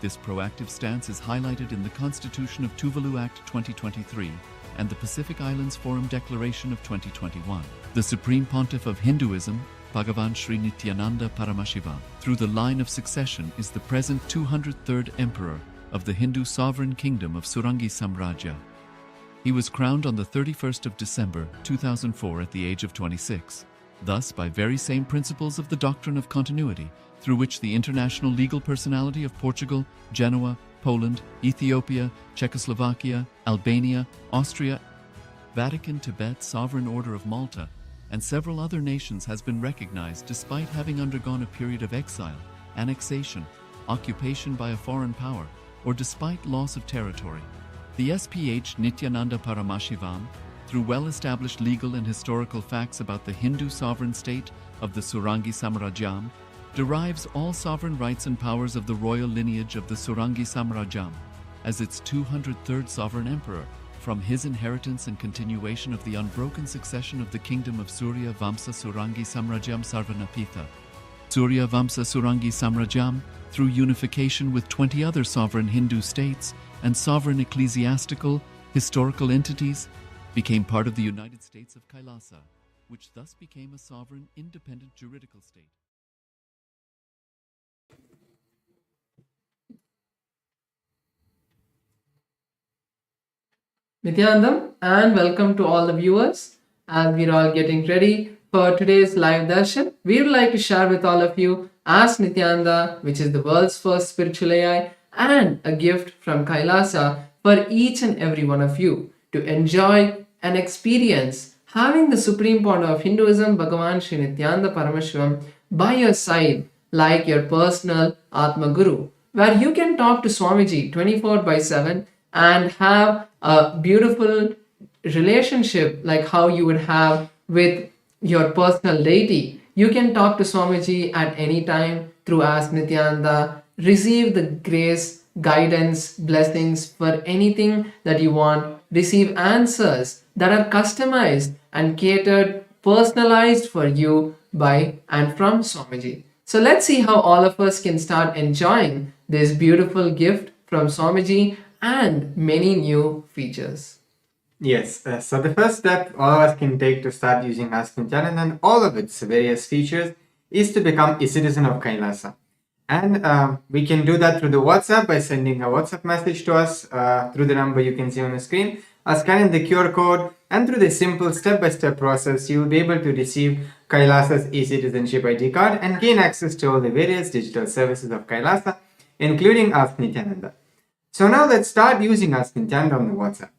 This proactive stance is highlighted in the Constitution of Tuvalu Act 2023 and the Pacific Islands Forum Declaration of 2021. The Supreme Pontiff of Hinduism, Bhagavan Sri Nityananda Paramashiva, through the line of succession is the present 203rd Emperor of the Hindu Sovereign Kingdom of Surangi Samrajya. He was crowned on the 31st of December 2004 at the age of 26. Thus, by very same principles of the doctrine of continuity, through which the international legal personality of Portugal, Genoa, Poland, Ethiopia, Czechoslovakia, Albania, Austria, Vatican, Tibet, Sovereign Order of Malta, and several other nations has been recognized despite having undergone a period of exile, annexation, occupation by a foreign power, or despite loss of territory. The SPH Nityananda Paramashivam, through well-established legal and historical facts about the Hindu sovereign state of the Surangi Samrajyam, derives all sovereign rights and powers of the royal lineage of the Surangi Samrajyam as its 203rd sovereign emperor, from his inheritance and continuation of the unbroken succession of the kingdom of Surya Vamsa Surangi Samrajyam Sarvanapitha. Surya Vamsa Surangi Samrajyam, through unification with 20 other sovereign Hindu states and sovereign ecclesiastical, historical entities, became part of the United States of Kailasa, which thus became a sovereign, independent juridical state. Nithyanandam, and welcome to all the viewers. As we're all getting ready for today's live darshan, we would like to share with all of you Ask Nityananda, which is the world's first spiritual AI, and a gift from Kailasa for each and every one of you to enjoy and experience having the Supreme Pontiff of Hinduism, Bhagavan Sri Nityananda Paramashivam, by your side like your personal Atma Guru, where you can talk to Swamiji 24/7 and have a beautiful relationship like how you would have with your personal deity. You can talk to Swamiji at any time through Ask Nityananda, receive the grace, guidance, blessings for anything that you want, receive answers that are customized and catered, personalized for you by and from Swamiji. So let's see how all of us can start enjoying this beautiful gift from Swamiji and many new features. Yes, so the first step all of us can take to start using Ask Nityananda and all of its various features is to become a citizen of Kailasa. And we can do that through the WhatsApp by sending a WhatsApp message to us through the number you can see on the screen, or scanning the QR code, and through the simple step-by-step process, you will be able to receive Kailasa's e-citizenship ID card and gain access to all the various digital services of Kailasa, including Ask Nityananda. So now let's start using Ask Nityananda on the WhatsApp.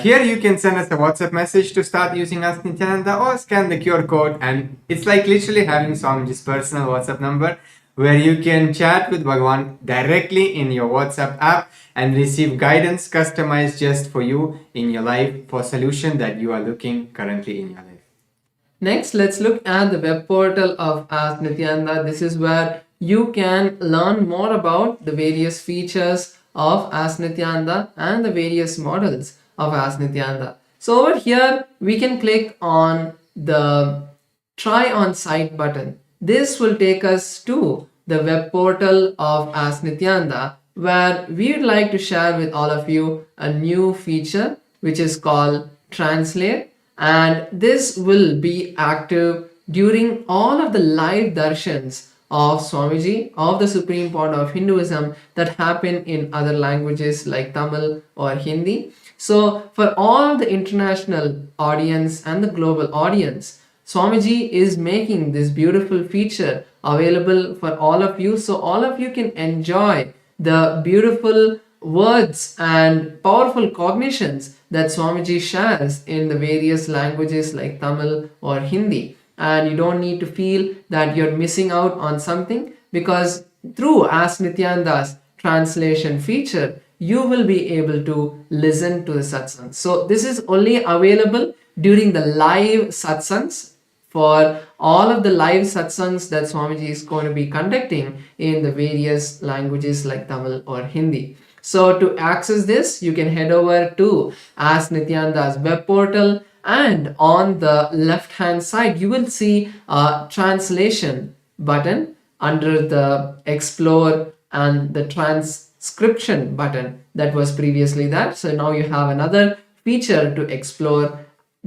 Here you can send us a WhatsApp message to start using Ask Nityananda, or scan the QR code, and it's like literally having Swamiji's personal WhatsApp number where you can chat with Bhagavan directly in your WhatsApp app and receive guidance customized just for you in your life for solution that you are looking currently in your life. Next, let's look at the web portal of Ask Nityananda. This is where you can learn more about the various features of Ask Nityananda and the various models of Ask Nityananda. So over here, we can click on the Try on Site button. This will take us to the web portal of Ask Nityananda, where we would like to share with all of you a new feature which is called Translate, and this will be active during all of the live darshans of Swamiji, of the Supreme Pontiff of Hinduism, that happen in other languages like Tamil or Hindi. So for all the international audience and the global audience, Swamiji is making this beautiful feature available for all of you, so all of you can enjoy the beautiful words and powerful cognitions that Swamiji shares in the various languages like Tamil or Hindi. And you don't need to feel that you're missing out on something, because through Ask Nityananda's translation feature, you will be able to listen to the satsangs. So this is only available during the live satsangs, for all of the live satsangs that Swamiji is going to be conducting in the various languages like Tamil or Hindi. So to access this, you can head over to Ask Nityananda's web portal, and on the left hand side you will see a translation button, under the explore and the transcription button that was previously there. So now you have another feature to explore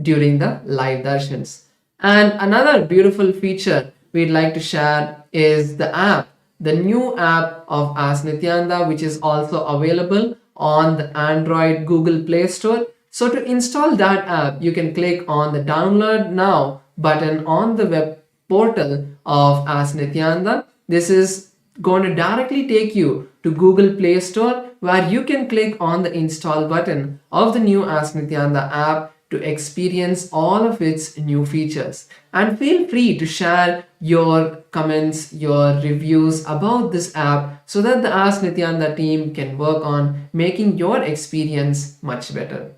during the live darshans. And another beautiful feature we'd like to share is the app, the new app of Ask Nityananda, which is also available on the Android Google Play Store. So to install that app, you can click on the download now button on the web portal of Ask Nityananda. This is going to directly take you to Google Play Store, where you can click on the install button of the new Ask Nityananda app to experience all of its new features. And feel free to share your comments, your reviews about this app so that the Ask Nityananda team can work on making your experience much better.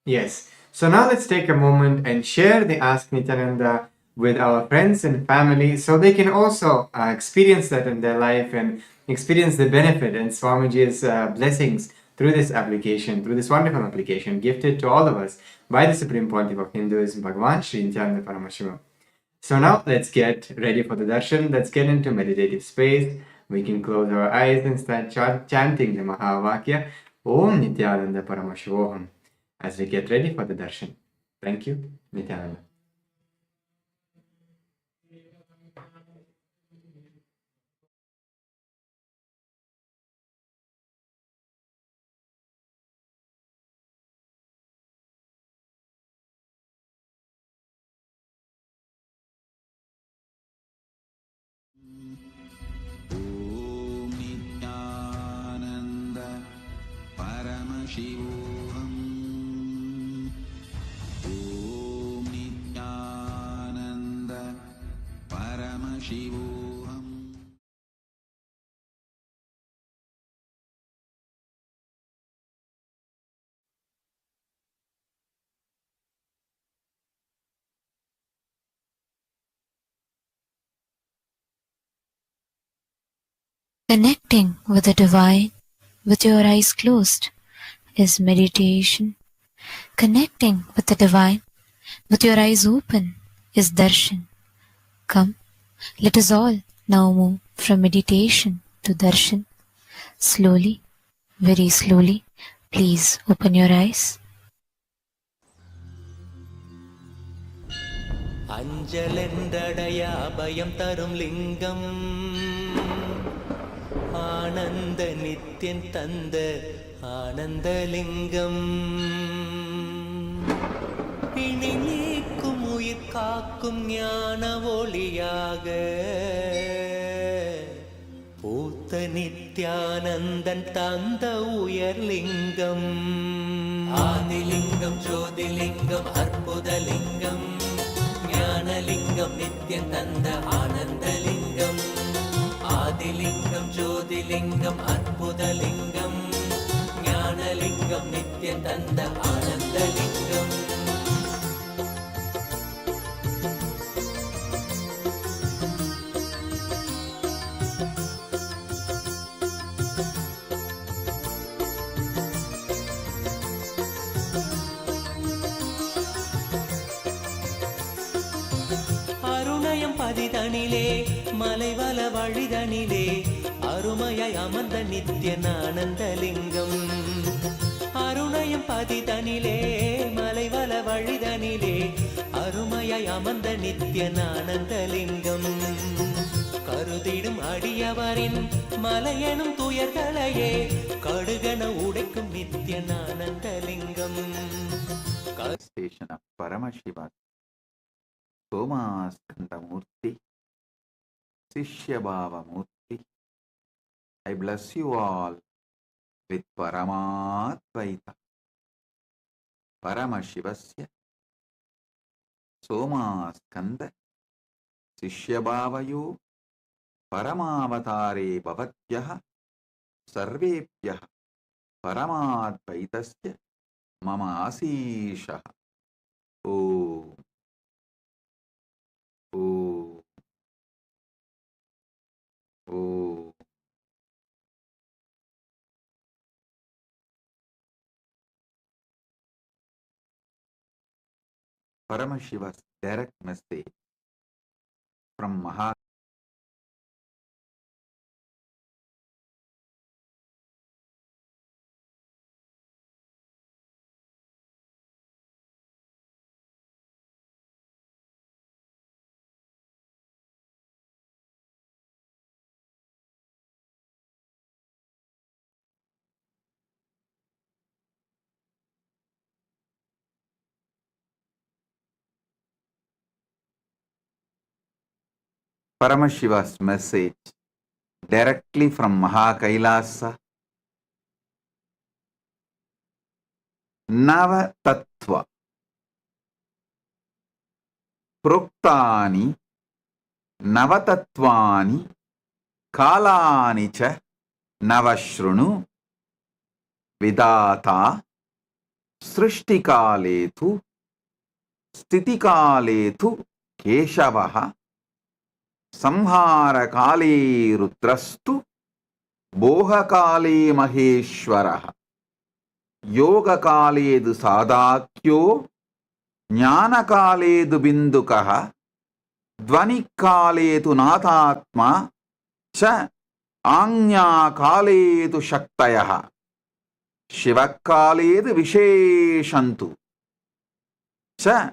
Yes. So now let's take a moment and share the Ask Nityananda with our friends and family so they can also experience that in their life and experience the benefit and Swamiji's blessings through this application, through this wonderful application gifted to all of us by the Supreme Pontiff of Hinduism, Bhagavan Sri Nithyananda Paramashiva. So now let's get ready for the darshan. Let's get into meditative space. We can close our eyes and start chanting the Mahavakya Om Nityananda Paramashivoham as we get ready for the darshan. Thank you, Nityananda. ॐ नित्यानन्द परमशिवोऽहम् ॐ नित्यानन्द परमशिवोऽहम् Connecting with the divine with your eyes closed is meditation. Connecting with the divine with your eyes open is darshan. Come, let us all now move from meditation to darshan. Slowly, very slowly, please open your eyes. அஞ்சலென்றடையா பயம் தரும் லிங்கம் ஆனந்த நித்யன் தந்த ஆனந்தலிங்கம் பிணி நீக்கும் உயிர் காக்கும் ஞான ஒளியாக பூத்த நித்யானந்தன் தந்த உயர்லிங்கம் ஆதிலிங்கம் ஜோதிலிங்கம் அற்புதலிங்கம் ஞானலிங்கம் நித்யன் தந்த ஆனந்தலிங்கம் ஆதிலிங்கம் ஜோதிலிங்கம் அற்புதலிங்கம் ஞானலிங்கம் நித்யன் தந்த ஆனந்தலிங்கம் பதிதனிலே மலைவல வழிதனிலே அருமையாய் அமர்ந்த நித்யன் ஆனந்தலிங்கம் அருணயம் பதிதனிலே மலைவல வழிதனிலே அருமையாய் அமர்ந்த நித்யன் ஆனந்தலிங்கம் கருதிடும் அடியவரின் மலையெனும் துயர்களையே கடுகன உடைக்கும் Nithyan Ananthalingam Station of Paramashiva Somaskandamurti Sishyabhava Murti. I bless you all with Paramadvaita Paramashivasya Somaskanda Sishyabhavayo Paramavatare Bhavatyaha Sarvepyaha Paramadvaitasya Mama Asishaha. Om. Om. Om. Paramashiva's direct message from Paramashiva's message directly from Kailasa. Nava Tattva Proktani Navatatvani Kalani cha Navashrunu Vidata Srishtikaletu Stitikaletu Keshavaha Samharakale Rudrastu Bohakale Maheshwaraha Yogakaledu Sadakyo Jnanakaledu Bindukaha Dvanikaledu Nathatma Cha Anyakaledu Shaktayaha Shivakaledu Visheshantu Cha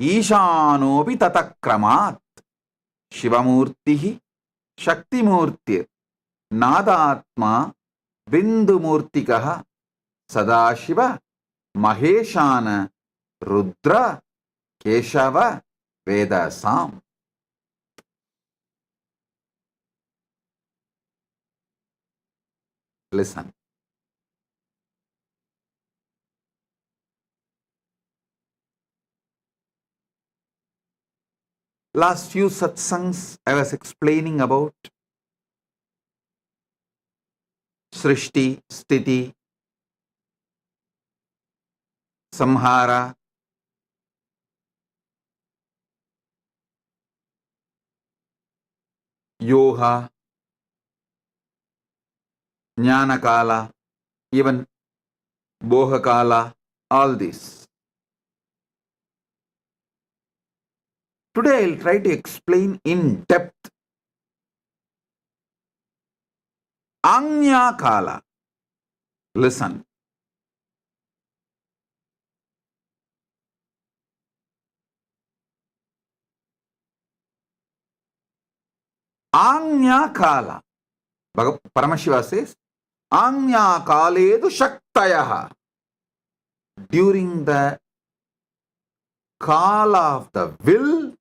Ishanopi Tatakramat Shivamurtihi Shaktimurtir Nadatma Bindumurtikaha Sadashiva Maheshana Rudra Keshava Vedasam. Listen. Last few satsangs I was explaining about Srishti, Sthiti, Samhara, Yoha, Jnanakala, even Bohakala, all this. Today I'll try to explain in depth Anyakala. Listen. Anyakala. Paramashiva says, Anyakaledu Shaktayaha. During the kala of the will,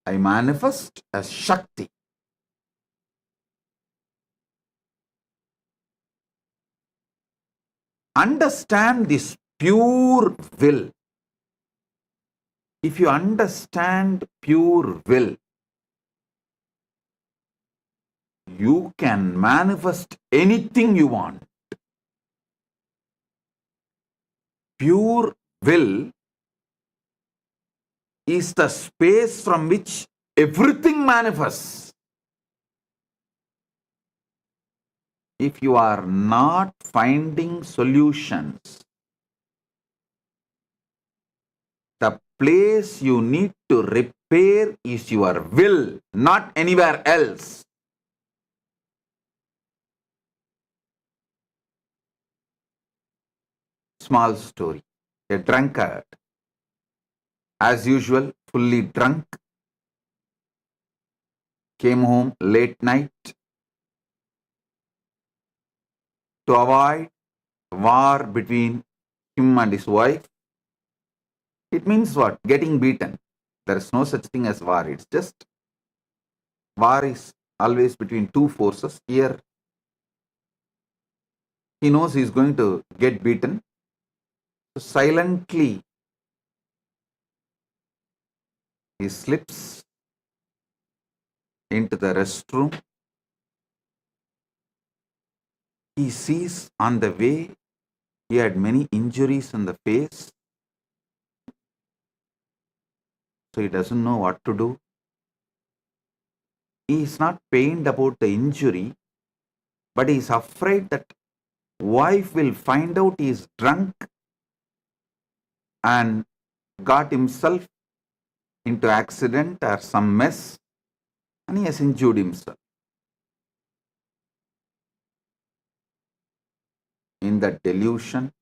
I manifest as Shakti. Understand this pure will. If you understand pure will, you can manifest anything you want. Pure will is the space from which everything manifests. If you are not finding solutions, the place you need to repair is your will, not anywhere else. Small story. A drunkard, as usual, fully drunk, came home late night to avoid war between him and his wife. It means what? Getting beaten. There is no such thing as war. It's just war is always between two forces. Here, he knows he is going to get beaten. So silently, he slips into the restroom. He sees on the way he had many injuries on the face. So he doesn't know what to do. He is not pained about the injury, but he is afraid that wife will find out he is drunk and got himself into accident or some mess, and he has injured himself. In that delusion,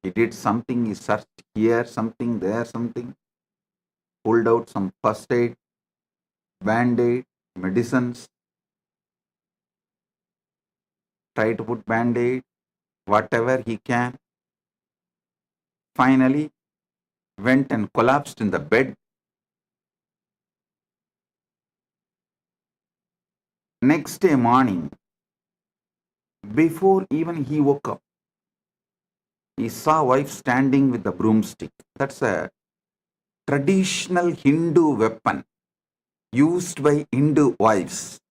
he did something, he searched here, something, there, something, pulled out some first aid, band-aid, medicines, tried to put band-aid, whatever he can. Finally, went and collapsed in the bed. Next day morning, before even he woke up, he saw wife standing with the broomstick. That's a traditional Hindu weapon used by Hindu wives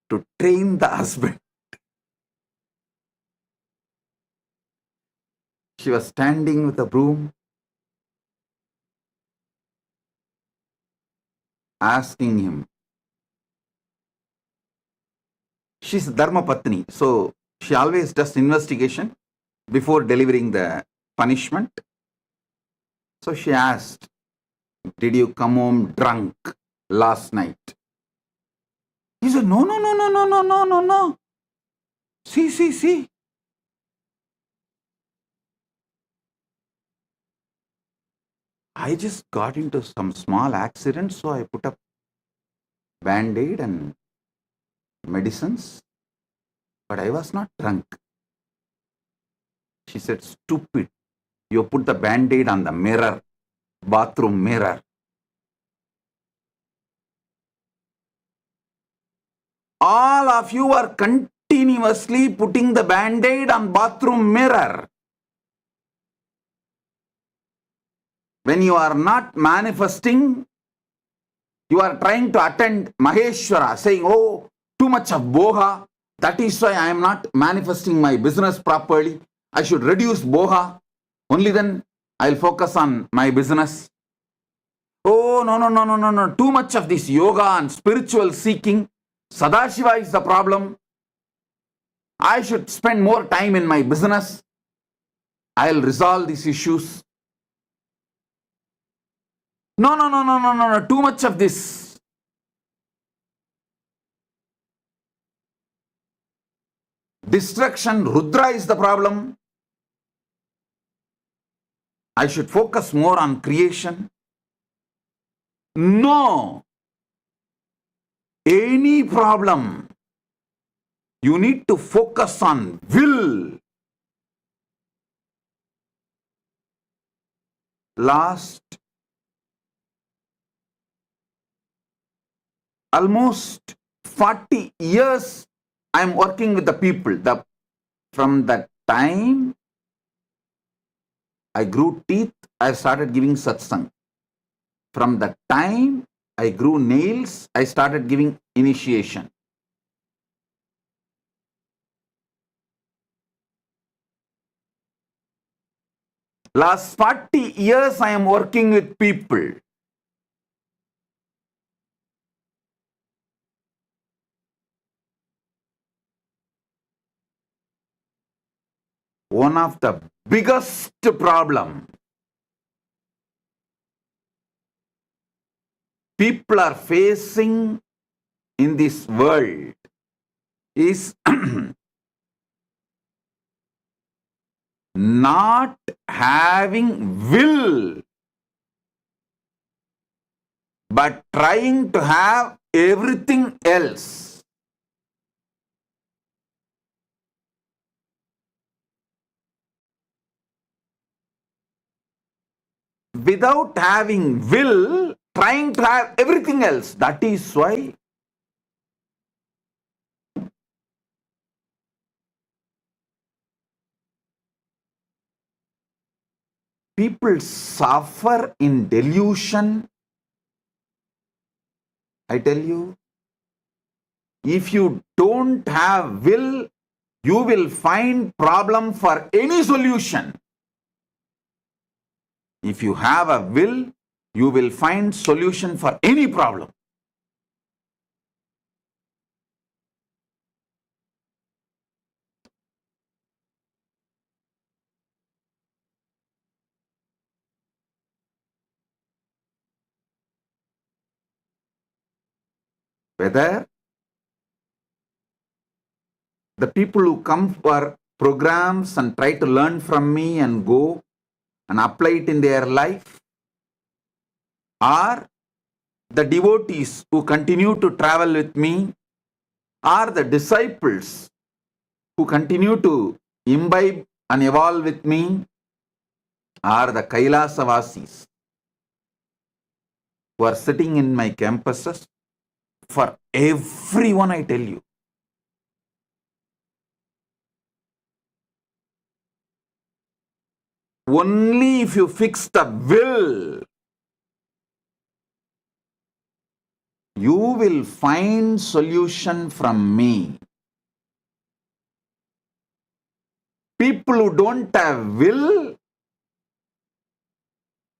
to train the husband. She was standing with a broom, asking him. She's Dharma Patni, so she always does investigation before delivering the punishment. So she asked, "Did you come home drunk last night?" He said, "No, no, no, no, no, no, no, no, no. See. I just got into some small accident, so I put up band-aid and medicines, but I was not drunk." She said, "Stupid. You put the band-aid on the mirror, bathroom mirror." All of you are continuously putting the band-aid on bathroom mirror. When you are not manifesting, you are trying to attend Maheshwara, saying, "Oh, too much of boha. That is why I am not manifesting my business properly. I should reduce boha. Only then I'll focus on my business." Oh, no. Too much of this yoga and spiritual seeking. Sadashiva is the problem. I should spend more time in my business. I'll resolve these issues. No. Too much of this. Destruction, Rudra is the problem. I should focus more on creation. No. Any problem, you need to focus on will. Last almost 40 years, I am working with the people. From the time I grew teeth, I started giving satsang. From the time I grew nails, I started giving initiation. Last 40 years, I am working with people. One of the biggest problem people are facing in this world is not having will, but trying to have everything else. Without having will, trying to have everything else. That is why people suffer in delusion. I tell you, if you don't have will, you will find problem for any solution. If you have a will, you will find solution for any problem. Whether the people who come for programs and try to learn from me and go and apply it in their life, or the devotees who continue to travel with me, or the disciples who continue to imbibe and evolve with me, or the Kailasa Vasis who are sitting in my campuses, for everyone I tell you, only if you fix the will, you will find solution from me. People who don't have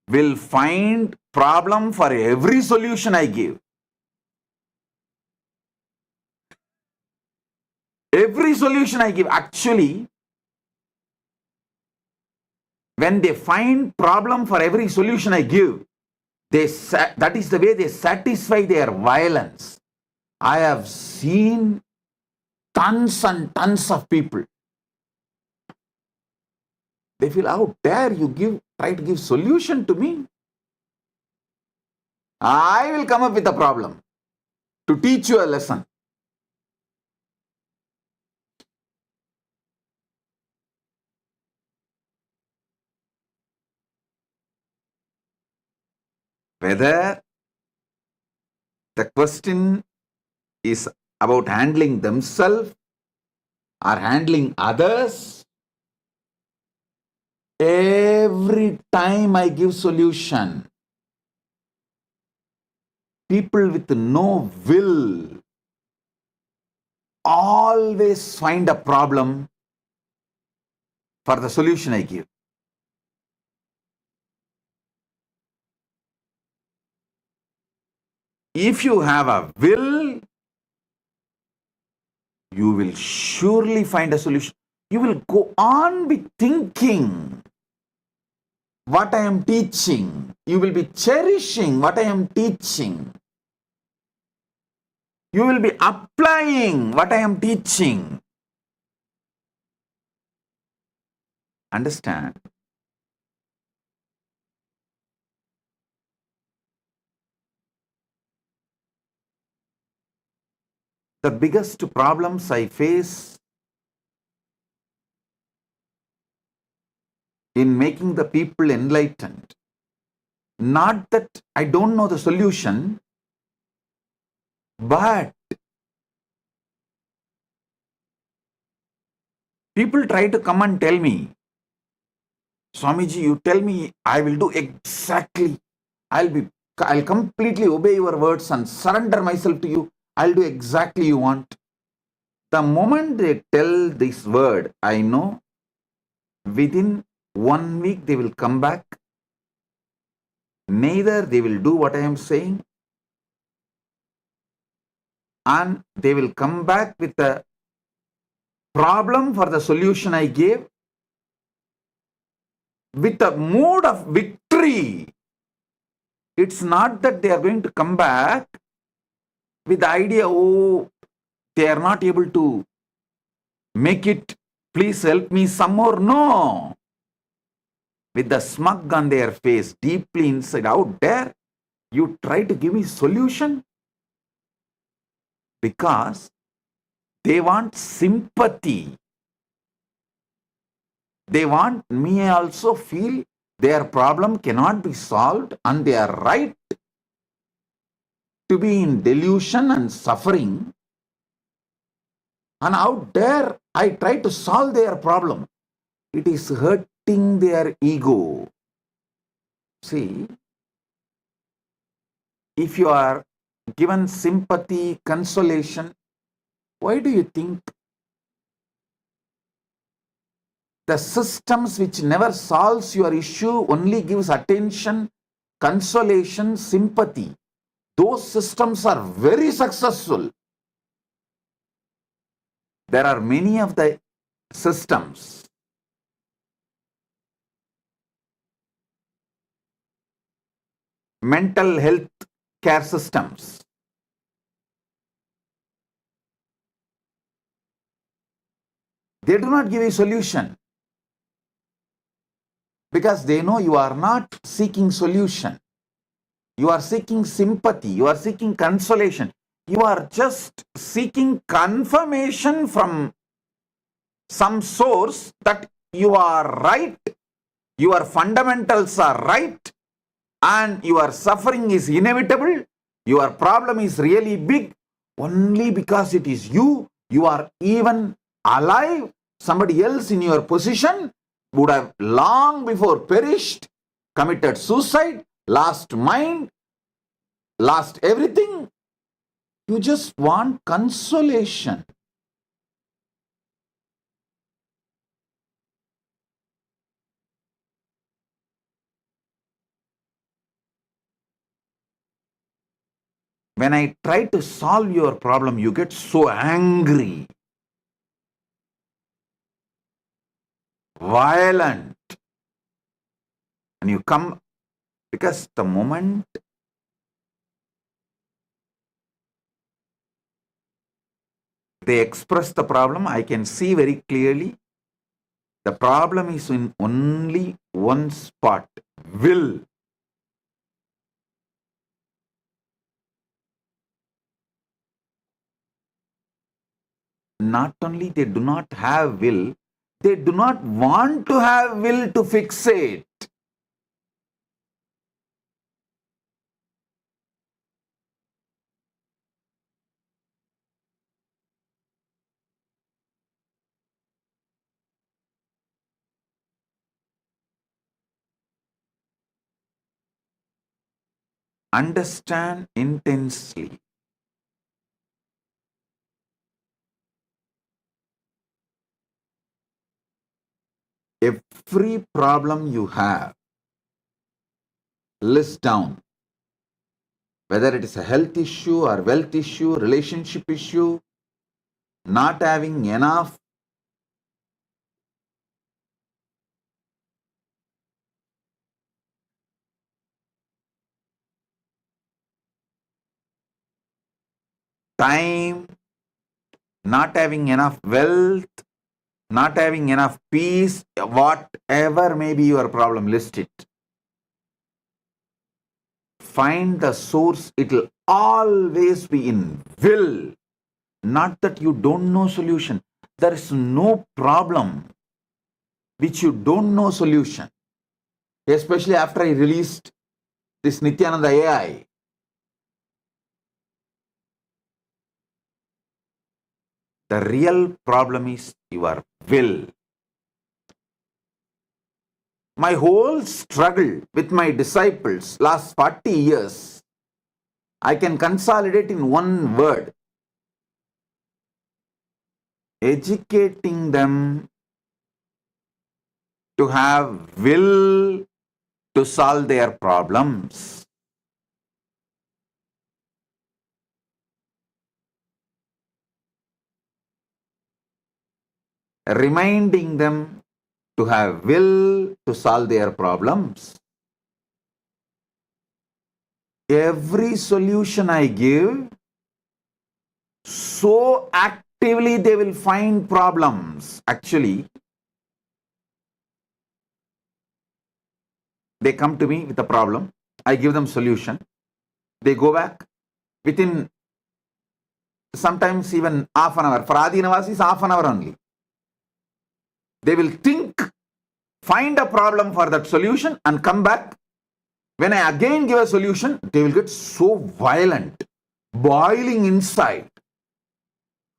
will find problem for every solution I give. Every solution I give, actually, when they find problem for every solution I give, that is the way they satisfy their violence. I have seen tons and tons of people. They feel, how dare you try to give solution to me? I will come up with a problem to teach you a lesson. Whether the question is about handling themselves or handling others, every time I give solution, people with no will always find a problem for the solution I give. If you have a will, you will surely find a solution. You will go on with thinking what I am teaching. You will be cherishing what I am teaching. You will be applying what I am teaching. Understand? The biggest problems I face in making the people enlightened, not that I don't know the solution, but people try to come and tell me, Swamiji, you tell me, I will do exactly. I'll completely obey your words and surrender myself to you. I'll do exactly you want. The moment they tell this word, I know within 1 week they will come back. Neither they will do what I am saying, and they will come back with a problem for the solution I gave, with a mood of victory. It's not that they are going to come back with the idea, oh, they are not able to make it, please help me some more. No. With the smug on their face, deeply inside, how dare you try to give me solution? Because they want sympathy. They want me also feel their problem cannot be solved and they are right to be in delusion and suffering. And how dare I try to solve their problem? It is hurting their ego. See, if you are given sympathy, consolation, why do you think the systems which never solves your issue only gives attention, consolation, sympathy? Those systems are very successful. There are many of the systems mental health care systems. They do not give a solution because they know you are not seeking solution. You are seeking sympathy. You are seeking consolation. You are just seeking confirmation from some source that you are right, your fundamentals are right, and your suffering is inevitable, your problem is really big, only because it is you, you are even alive, somebody else in your position, would have long before perished, committed suicide, lost mind, lost everything. You just want consolation. When I try to solve your problem, you get so angry, violent, and you come, because the moment they express the problem, I can see very clearly the problem is in only one spot, will. Not only they do not have will, they do not want to have will to fix it. Understand intensely. Every problem you have, list down. Whether it is a health issue or wealth issue, relationship issue, not having enough time, not having enough wealth, not having enough peace, whatever may be your problem, list it. Find the source. It will always be in will. Not that you don't know solution. There is no problem which you don't know solution. Especially after I released this Nithyananda AI. The real problem is your will. My whole struggle with my disciples last 40 years, I can consolidate in one word. Educating them to have will to solve their problems. Reminding them to have will to solve their problems. Every solution I give, so actively they will find problems. Actually, they come to me with a problem, I give them solution, they go back within sometimes even half an hour. For Adinavasis, half an hour only. They will think, find a problem for that solution and come back. When I again give a solution, they will get so violent, boiling inside.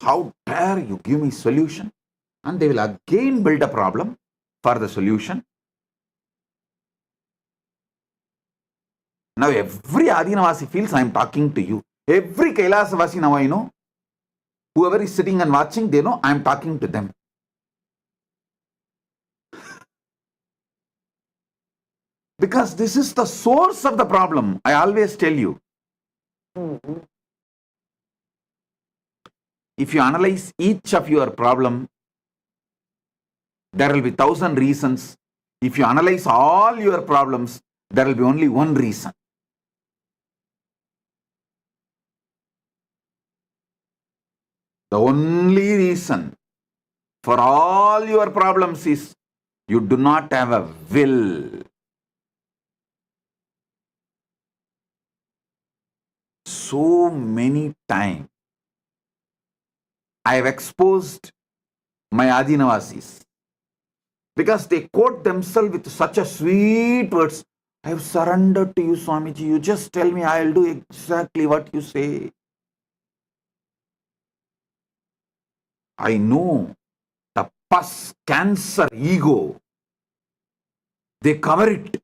How dare you give me solution? And they will again build a problem for the solution. Now every Adinavasi feels I am talking to you. Every Kailasavasi now I know. Whoever is sitting and watching, they know I am talking to them. Because this is the source of the problem. I always tell you. If you analyze each of your problem, there will be 1,000 reasons. If you analyze all your problems, there will be only one reason. The only reason for all your problems is you do not have a will. So many times I have exposed my Adinavasis because they quote themselves with such a sweet words. I have surrendered to you, Swamiji. You just tell me, I will do exactly what you say. I know the pus cancer ego They cover it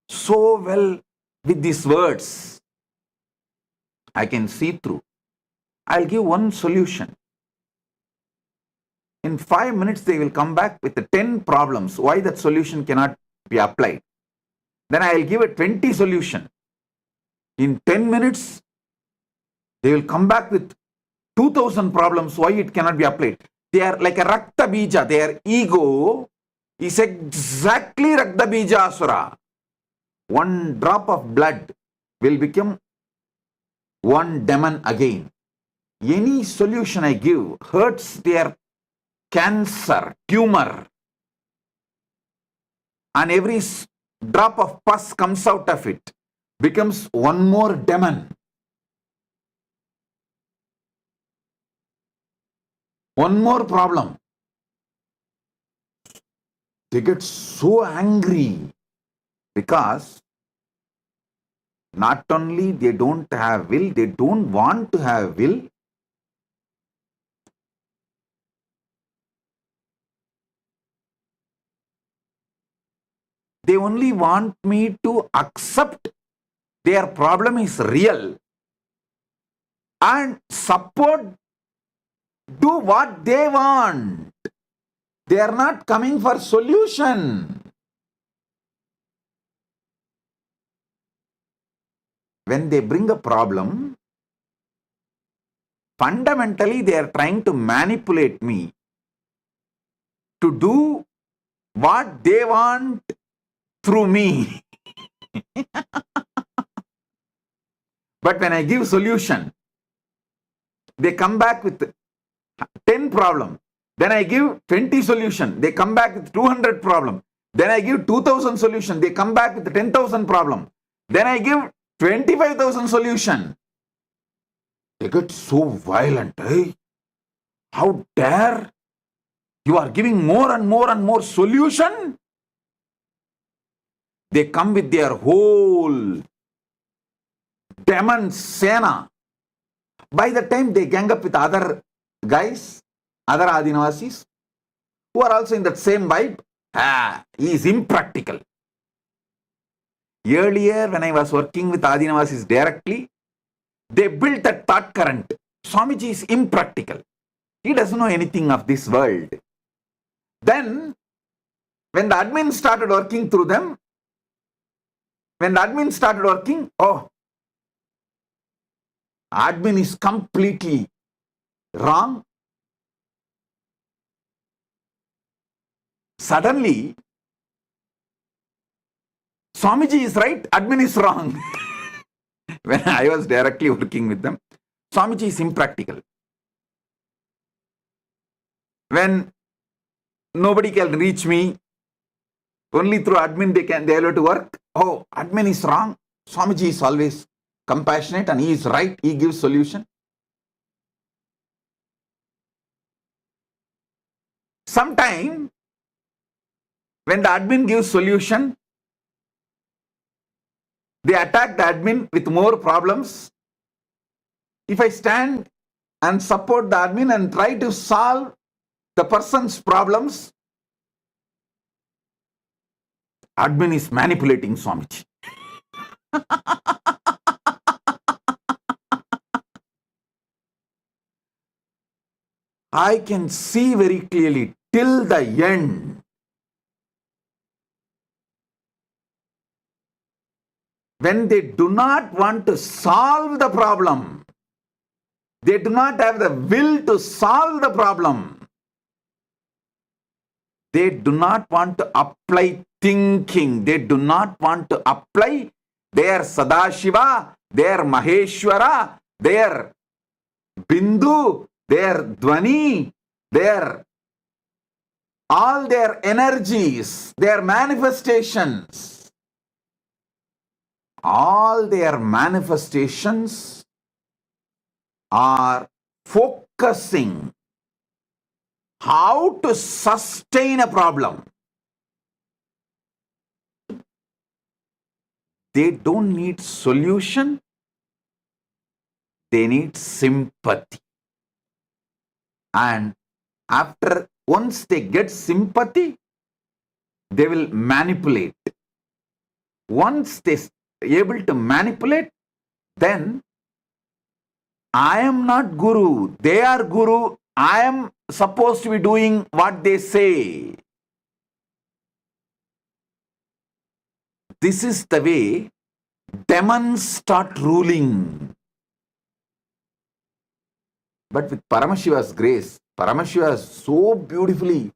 so well with these words. I can see through. I'll give one solution. In 5 minutes, they will come back with the 10 problems why that solution cannot be applied. Then I'll give a 20 solution. In 10 minutes, they will come back with 2000 problems why it cannot be applied. They are like a Rakta Bija. Their ego is exactly Rakta Bija Asura. One drop of blood will become one demon again. Any solution I give hurts their cancer, tumor. And every drop of pus comes out of it, becomes one more demon. One more problem. They get so angry because not only they don't have will, they don't want to have will. They only want me to accept their problem is real and support, do what they want. They are not coming for solution. When they bring a problem, fundamentally they are trying to manipulate me to do what they want through me. But when I give solution, they come back with 10 problem. Then I give 20 solution. They come back with 200 problem. Then I give 2000 solution. They come back with 10,000 problem. Then I give 25,000 solution. They get so violent. Hey, how dare you are giving more and more and more solution? They come with their whole demon sena. By the time they gang up with other guys, other Adinavasis, who are also in that same vibe, he is impractical. Earlier, when I was working with Adinavasis directly, they built that thought current. Swamiji is impractical. He doesn't know anything of this world. Then, when the admin started working through them, admin is completely wrong. Suddenly, Swamiji is right, admin is wrong. When I was directly working with them, Swamiji is impractical. When nobody can reach me, only through admin they are able to work. Oh, admin is wrong. Swamiji is always compassionate and he is right. He gives solution. Sometime, when the admin gives solution, they attack the admin with more problems. If I stand and support the admin and try to solve the person's problems, admin is manipulating Swamiji. I can see very clearly till the end. When they do not want to solve the problem, they do not have the will to solve the problem. They do not want to apply thinking. They do not want to apply their Sadashiva, their Maheshwara, their Bindu, their Dwani, all their energies, their manifestations. All their manifestations are focusing how to sustain a problem. They don't need solution. They need sympathy. And once they get sympathy, they will manipulate. Once they are able to manipulate, then I am not Guru, they are Guru, I am supposed to be doing what they say. This is the way demons start ruling. But with Paramashiva's grace, Paramashiva so beautifully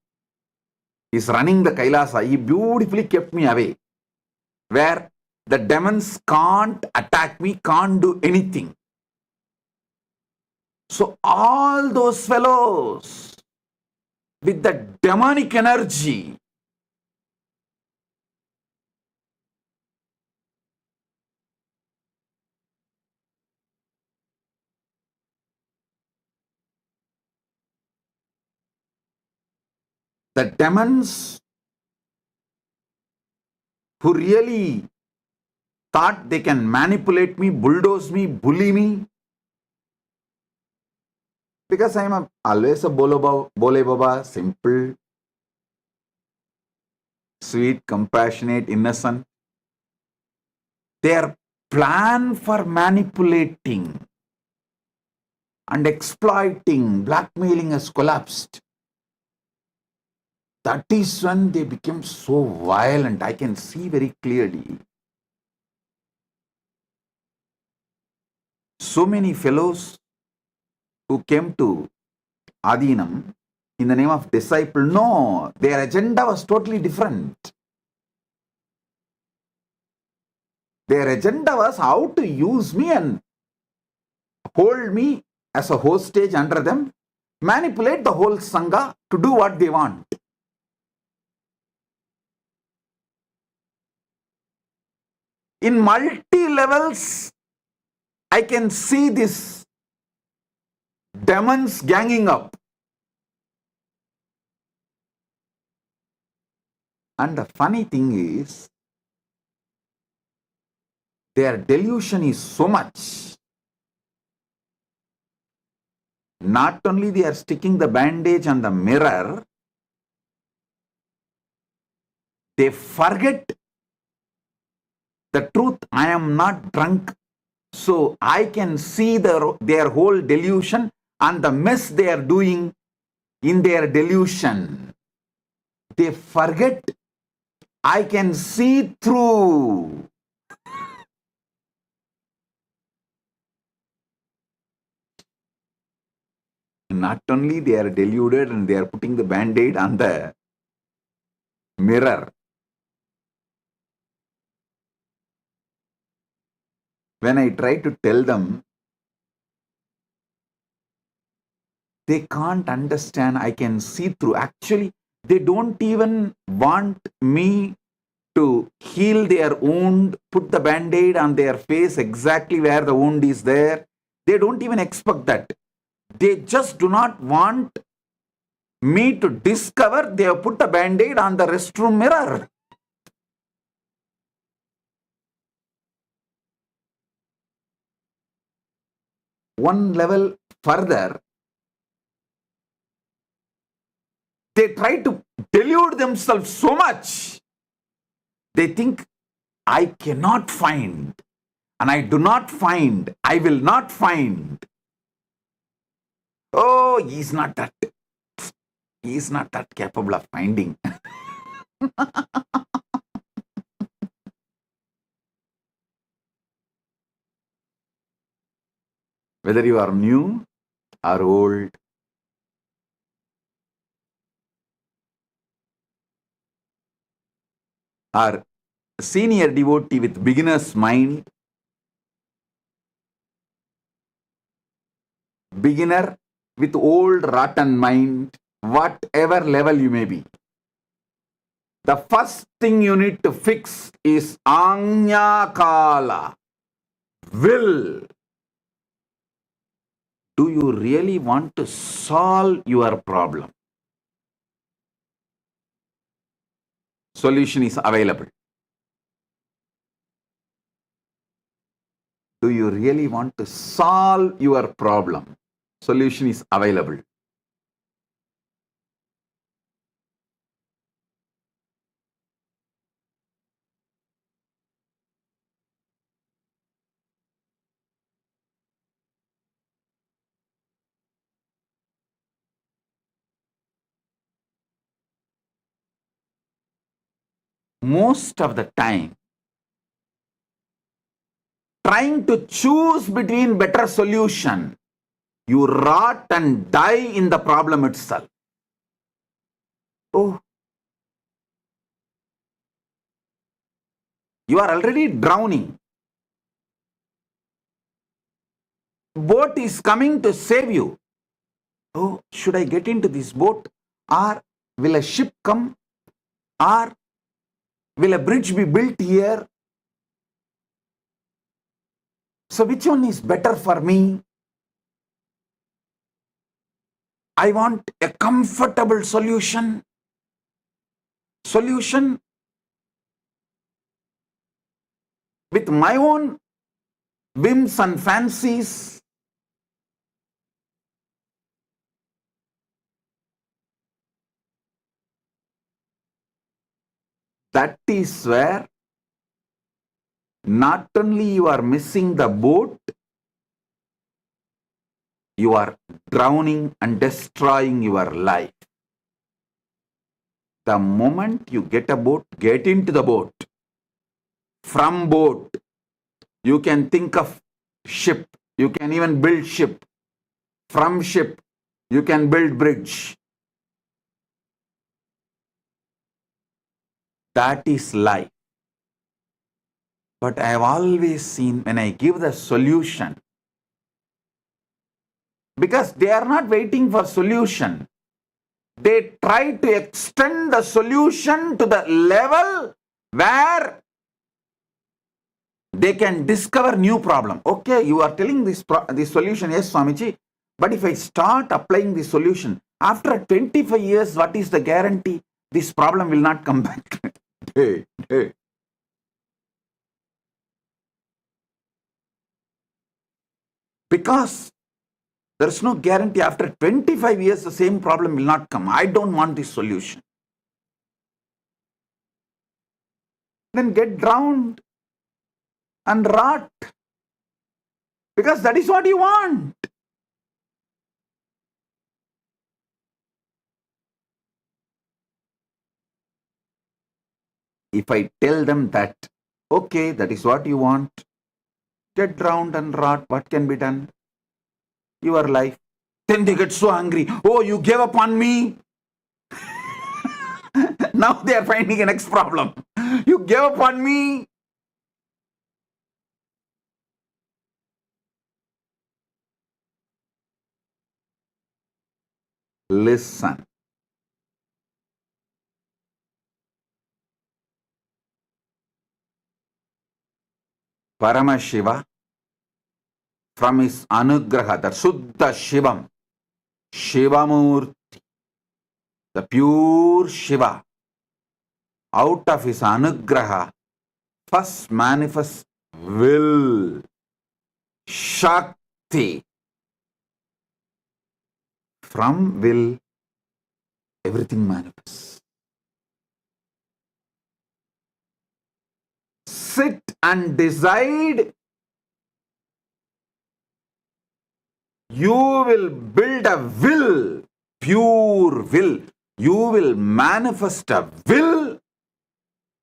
is running the Kailasa. He beautifully kept me away, where the demons can't attack me, can't do anything. So all those fellows with the demonic energy, the demons who really thought they can manipulate me, bulldoze me, bully me, because I am always a Bole Baba, simple, sweet, compassionate, innocent. Their plan for manipulating and exploiting, blackmailing has collapsed. That is when they became so violent. I can see very clearly. So many fellows who came to Adinam in the name of disciple, no, their agenda was totally different. Their agenda was how to use me and hold me as a hostage under them, manipulate the whole Sangha to do what they want. In multi-levels, I can see this demons ganging up. And the funny thing is, their delusion is so much. Not only they are sticking the bandage on the mirror, they forget the truth. I am not drunk, so I can see their whole delusion and the mess they are doing in their delusion. They forget I can see through. Not only they are deluded and they are putting the band-aid on the mirror. When I try to tell them, they can't understand. I can see through. Actually, they don't even want me to heal their wound, put the band-aid on their face exactly where the wound is there. They don't even expect that. They just do not want me to discover they have put a band-aid on the restroom mirror. One level further, they try to delude themselves so much. They think, I cannot find, and I do not find, I will not find. Oh, he is not that capable of finding. Whether you are new or old, or senior devotee with beginner's mind, beginner with old rotten mind, whatever level you may be, the first thing you need to fix is Anya Kala, will. Do you really want to solve your problem? Solution is available. Do you really want to solve your problem? Solution is available. . most of the time trying to choose between better solution, you rot and die in the problem itself. Oh, you are already drowning. Boat is coming to save you. Oh, should I get into this boat? Or will a ship come? Or will a bridge be built here? So which one is better for me? I want a comfortable solution. Solution with my own whims and fancies. That is where not only you are missing the boat, you are drowning and destroying your life. The moment you get a boat, get into the boat. From boat, you can think of ship. You can even build ship. From ship, you can build bridge. That is life. But I have always seen when I give the solution, because they are not waiting for solution. They try to extend the solution to the level where they can discover new problem. Okay, you are telling this solution, yes, Swamiji, but if I start applying the solution, after 25 years, what is the guarantee this problem will not come back? Hey. Because there is no guarantee after 25 years the same problem will not come. I don't want this solution. Then get drowned and rot. Because that is what you want. If I tell them that, okay, that is what you want, get drowned and rot, what can be done? Your life. Then they get so angry. Oh, you gave up on me. Now they are finding a next problem. You gave up on me. Listen. Paramashiva, from his anugraha, the Suddha Shivam, Shivamurti, the pure Shiva, out of his anugraha, first manifests will, Shakti. From will, everything manifests. Sit and decide. You will build a will, pure will. You will manifest a will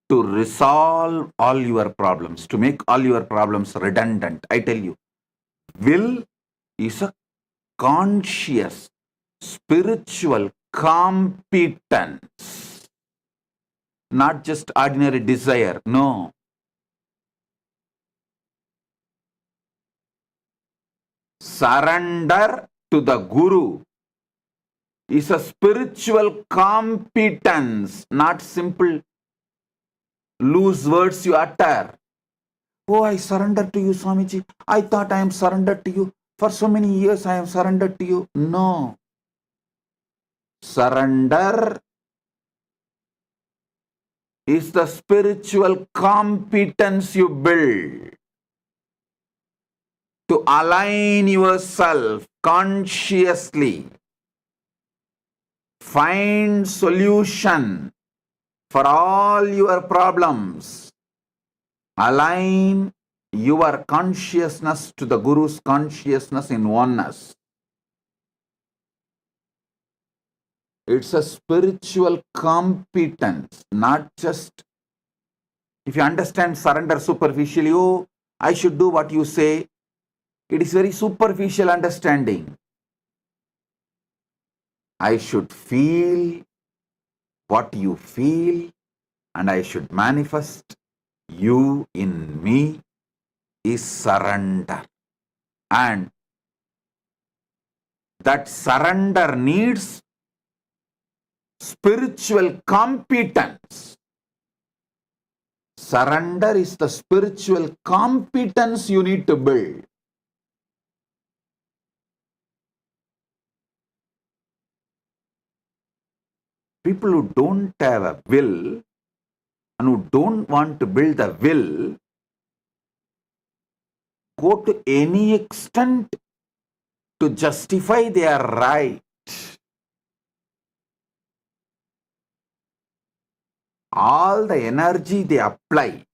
to resolve all your problems, to make all your problems redundant. I tell you, will is a conscious, spiritual competence, not just ordinary desire. No. Surrender to the Guru is a spiritual competence, not simple loose words you utter. Oh, I surrender to you, Swamiji. I thought I am surrendered to you. For so many years I am surrendered to you. No. Surrender is the spiritual competence you build to align yourself consciously. Find solution for all your problems. Align your consciousness to the Guru's consciousness in oneness. It's a spiritual competence, not just If you understand surrender superficially, oh, I should do what you say, it is very superficial understanding. I should feel what you feel, and I should manifest you in me is surrender. And that surrender needs spiritual competence. Surrender is the spiritual competence you need to build. People who don't have a will and who don't want to build the will go to any extent to justify their right. All the energy they apply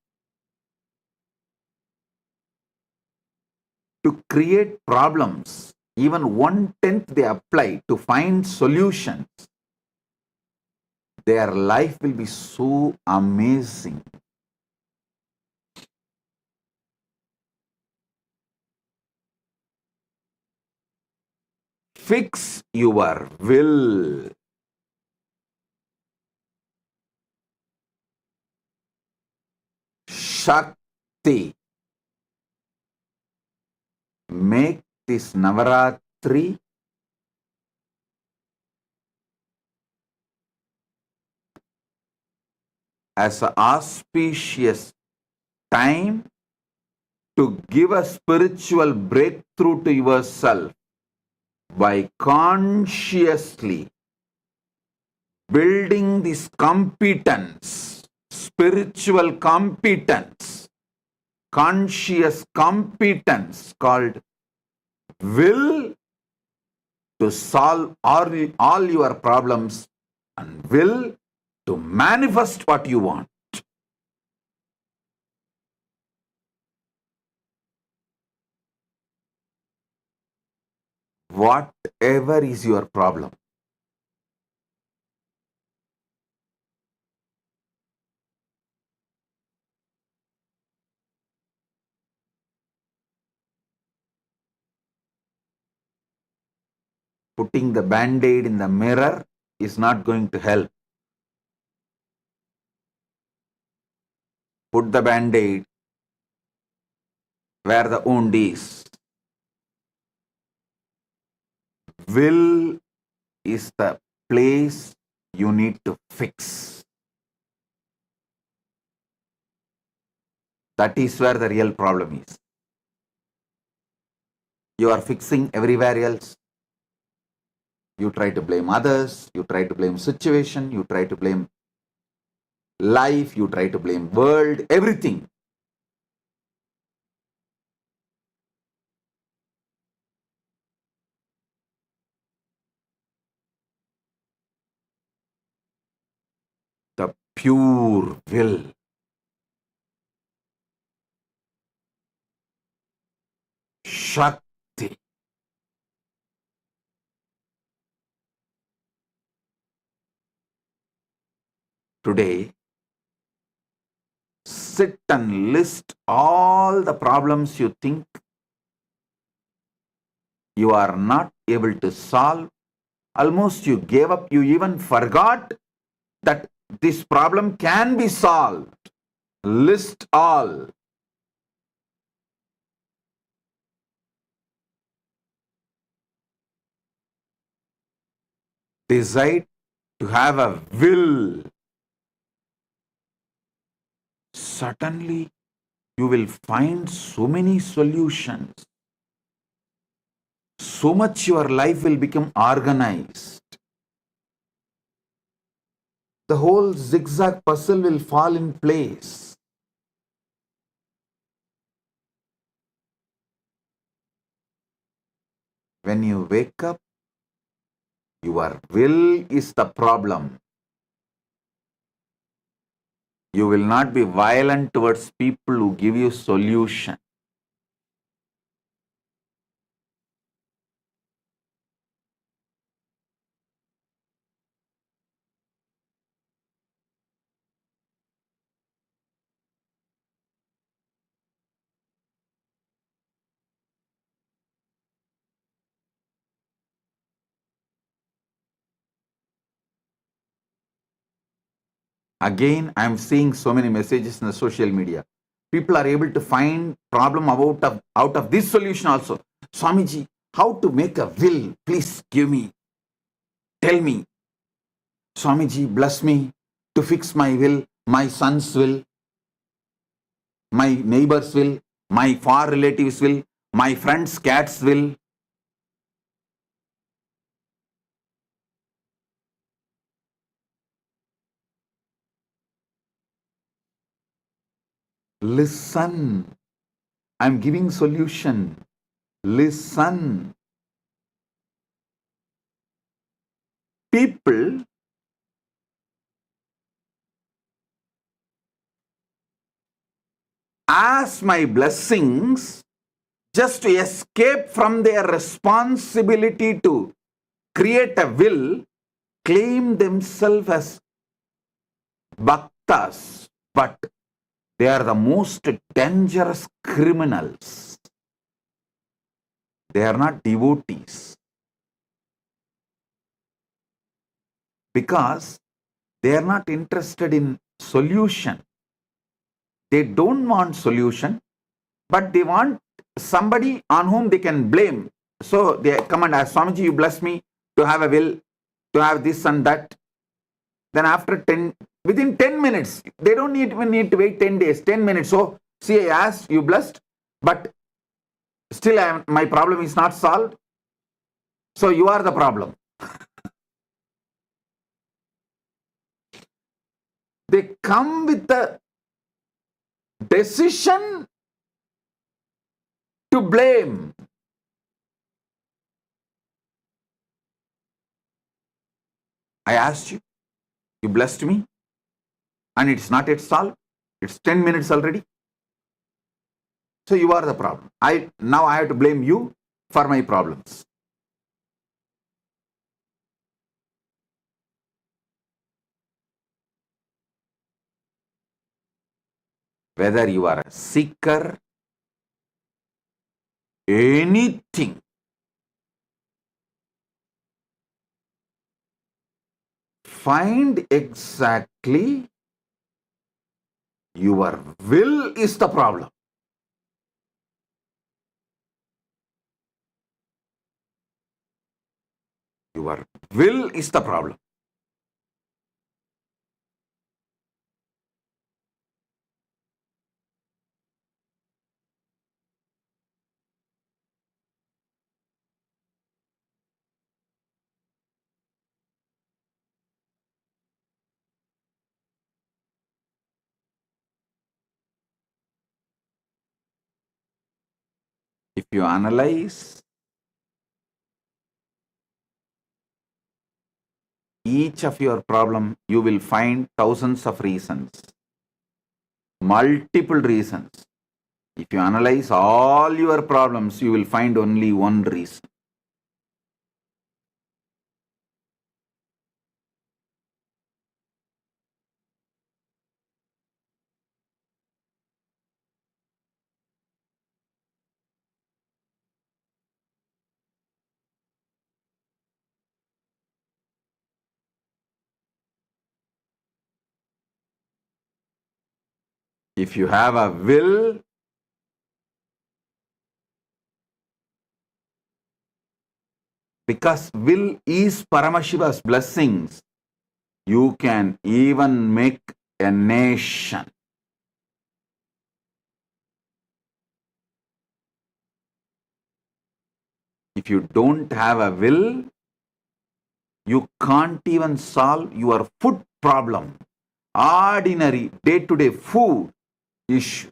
to create problems, even 1/10 they apply to find solutions, their life will be so amazing. Fix your will. Shakti. Make this Navaratri as an auspicious time to give a spiritual breakthrough to yourself by consciously building this competence, spiritual competence, conscious competence called will to solve all your problems and will to manifest what you want. Whatever is your problem, putting the band-aid in the mirror is not going to help. Put the band-aid where the wound is. Will is the place you need to fix. That is where the real problem is. You are fixing everywhere else. You try to blame others, you try to blame situation, you try to blame life, you try to blame world, everything. The pure will. Shakti. Today, sit and list all the problems you think you are not able to solve. Almost you gave up, you even forgot that this problem can be solved. List all. Decide to have a will. Suddenly, you will find so many solutions. So much your life will become organized. The whole zigzag puzzle will fall in place. When you wake up, your will is the problem. You will not be violent towards people who give you solution. Again, I am seeing so many messages in the social media. People are able to find problem out of this solution also. Swamiji, how to make a will? Please give me. Tell me. Swamiji, bless me to fix my will, my son's will, my neighbor's will, my far relatives' will, my friend's cat's will. Listen. I'm giving solution. Listen. People ask my blessings just to escape from their responsibility to create a will, claim themselves as bhaktas, but they are the most dangerous criminals. They are not devotees. Because they are not interested in solution. They don't want solution, but they want somebody on whom they can blame. So they come and ask, Swamiji, you bless me to have a will, to have this and that. Then within 10 minutes, they don't even need to wait 10 days, 10 minutes. So, see, I asked, you blessed, but still my problem is not solved. So you are the problem. They come with the decision to blame. I asked you, you blessed me, and it's not yet solved. It's 10 minutes already. So you are the problem. Now I have to blame you for my problems. Whether you are a seeker, anything, find exactly your will is the problem. Your will is the problem. If you analyze each of your problem, you will find thousands of reasons, multiple reasons. If you analyze all your problems, you will find only one reason. If you have a will, because will is Paramashiva's blessings, you can even make a nation. If you don't have a will, you can't even solve your food problem, ordinary day-to-day food issue.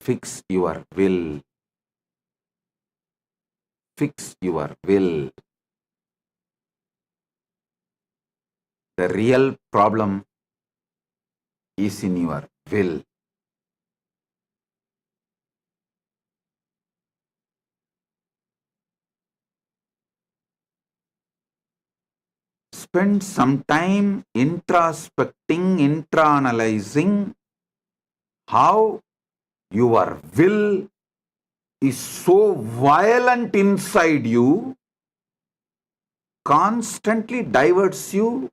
Fix your will. Fix your will. The real problem is in your will. Spend some time introspecting, intra-analyzing how your will is so violent inside you, constantly diverts you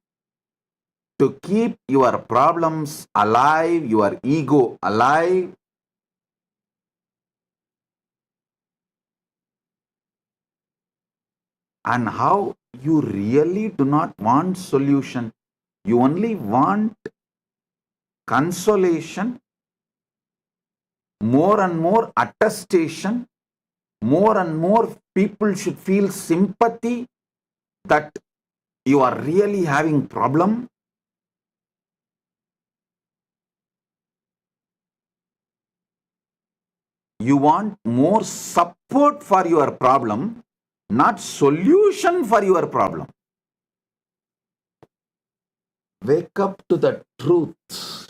to keep your problems alive, your ego alive, and how you really do not want solution. You only want consolation, more and more attestation, more and more people should feel sympathy that you are really having problem. You want more support for your problem, not solution for your problem. Wake up to the truth.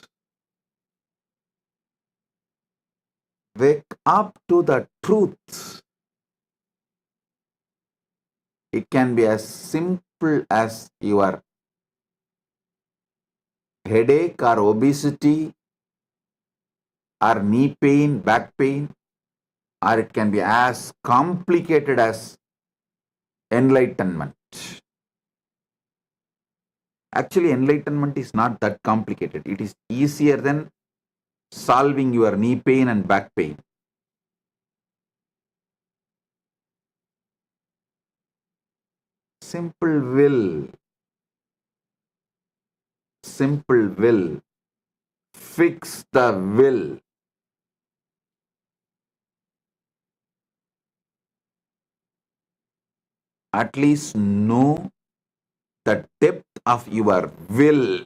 Wake up to the truth. It can be as simple as your headache or obesity or knee pain, back pain, or it can be as complicated as enlightenment. Actually, enlightenment is not that complicated. It is easier than solving your knee pain and back pain. Simple will. Simple will. Fix the will. At least know the depth of your will.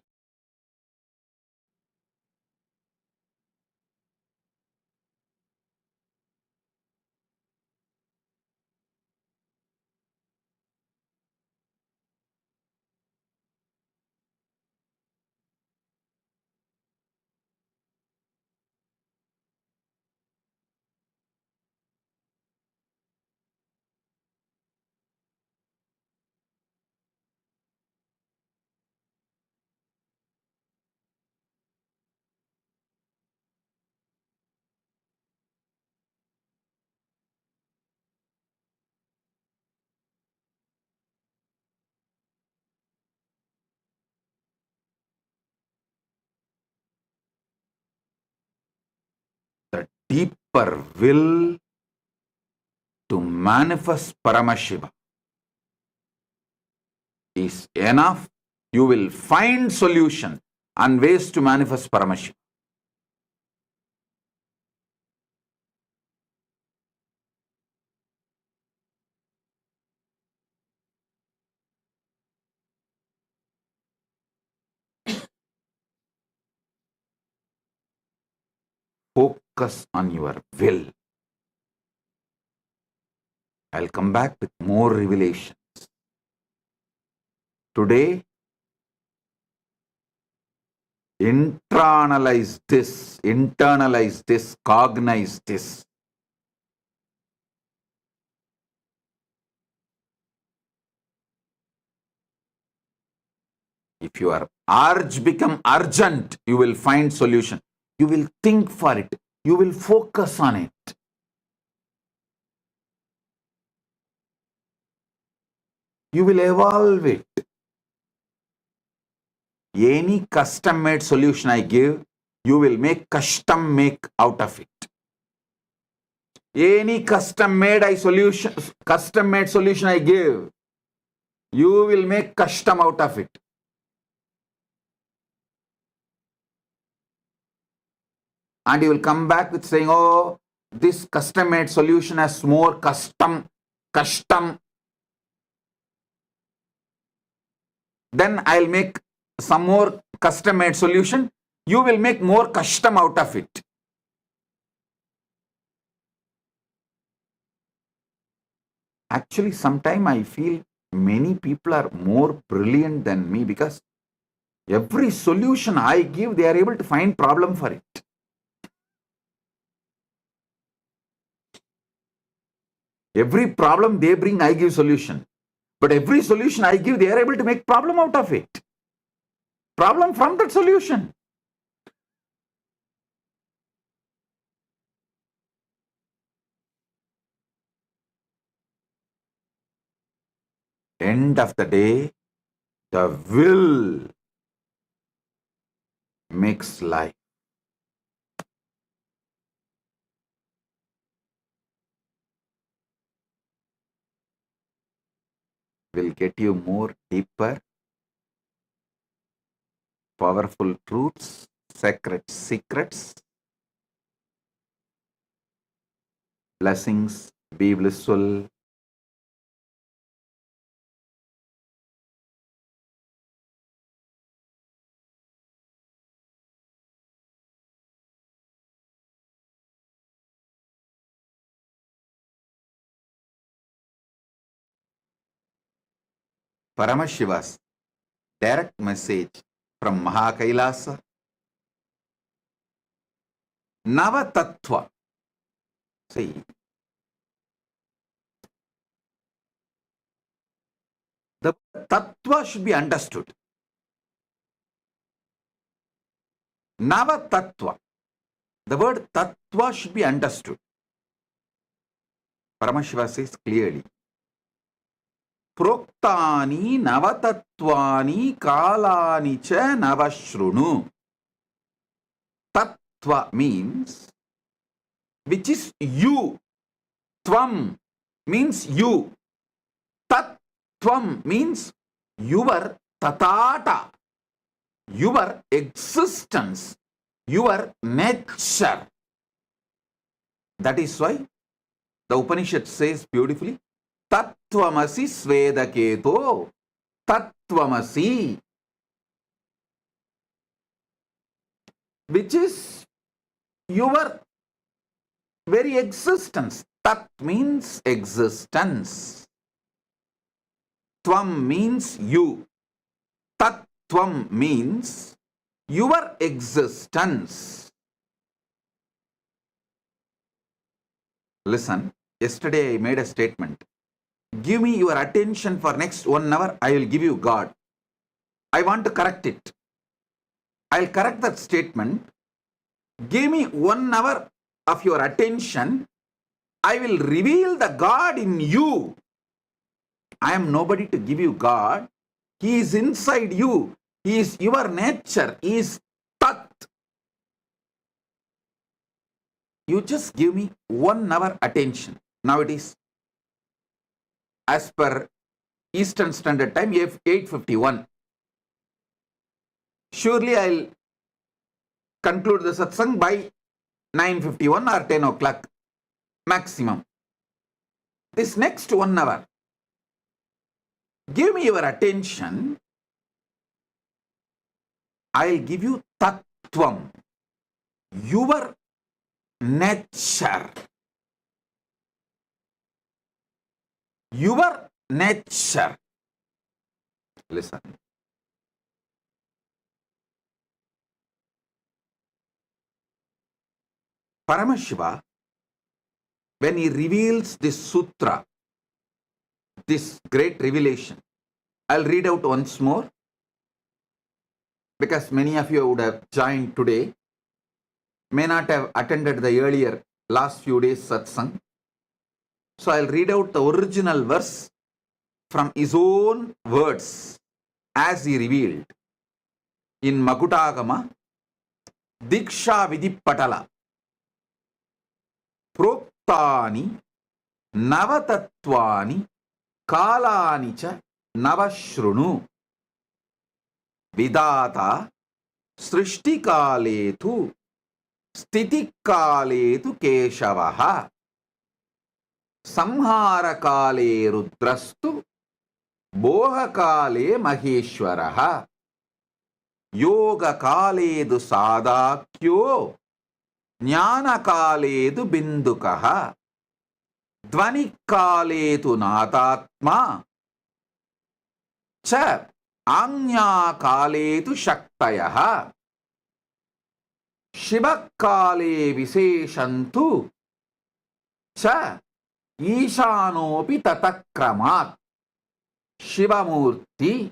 The deeper will to manifest Paramashiva is enough. You will find solution and ways to manifest Paramashiva. Focus on your will. I'll come back with more revelations. Today, internalize this, cognize this. If your urge become urgent, you will find solution. You will think for it. You will focus on it. You will evolve it. Any custom-made solution I give, you will make custom-make out of it. Any custom-made solution I give, you will make custom out of it. And you will come back with saying, oh, this custom-made solution has more custom. Then I'll make some more custom-made solution. You will make more custom out of it. Actually, sometimes I feel many people are more brilliant than me because Every solution I give, they are able to find problem for it. Every problem they bring, I give solution. But every solution I give, they are able to make problem out of it. Problem from that solution. End of the day, the will makes life. Will get you more deeper, powerful truths, sacred secrets. Blessings, be blissful. Paramashiva's direct message from Kailasa. Nava Tattva. See, the Tattva should be understood. Nava Tattva. The word Tattva should be understood. Paramashiva says clearly. Proktani Navatatvani Kalani cha Navashrunu. Tattva means which is you. Tvam means you. Tattvam means your tatata, your existence, your nature. That is why the Upanishad says beautifully, Tattvamasi Svedaketo, Tattvamasi, which is your very existence. Tat means existence. Tvam means you. Tattvam means your existence. Listen, yesterday I made a statement. Give me your attention for next 1 hour, I will give you God. I want to correct it. I'll correct that statement. Give me 1 hour of your attention, I will reveal the God in you. I am nobody to give you God. He is inside you. He is your nature. He is Tat. You just give me 1 hour attention. Now it is, as per Eastern Standard Time, 8:51. Surely I'll conclude the satsang by 9:51 or 10 o'clock maximum. This next 1 hour, give me your attention. I'll give you Tattvam, your nature. Your nature. Listen. Paramashiva, when he reveals this sutra, this great revelation, I'll read out once more, because many of you would have joined today, may not have attended the earlier last few days satsang. So I'll read out the original verse from his own words as he revealed in Makutagama, Diksha Vidipatala. Proktani Navatatvani Kalani cha Navashrunu Vidata Srishtikaletu Stitikaletu Keshavaha Samharakale Rudrastu Bohakale Maheshwaraha Yoga Kaledu Sadakyo Jnana Kaledu Bindukaha Dvani Kaletu Natatma Cha Anya kaletu shaktayaha Shivakale Viseshantu Cha Ishanopi Tatakramat Shivamurti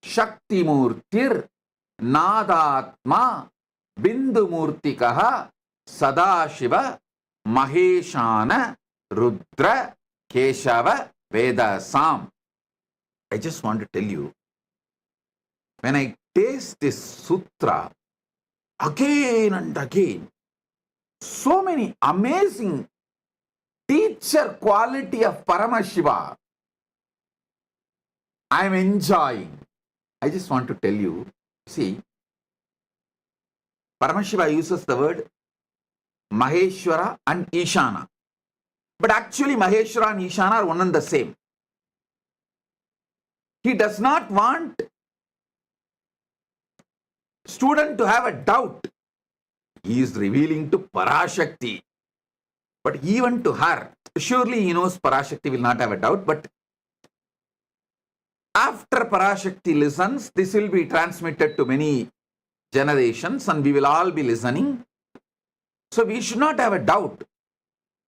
Shaktimurtir Nadatma Bindumurtikaha Sadashiva Maheshana Rudra Keshava Vedasam. I just want to tell you, when I taste this sutra again and again, so many amazing teacher quality of Paramashiva I am enjoying. I just want to tell you, see, Paramashiva uses the word Maheshwara and Ishana. But actually Maheshwara and Ishana are one and the same. He does not want student to have a doubt. He is revealing to Parashakti. But even to her, surely he knows Parashakti will not have a doubt, but after Parashakti listens, this will be transmitted to many generations and we will all be listening. So we should not have a doubt.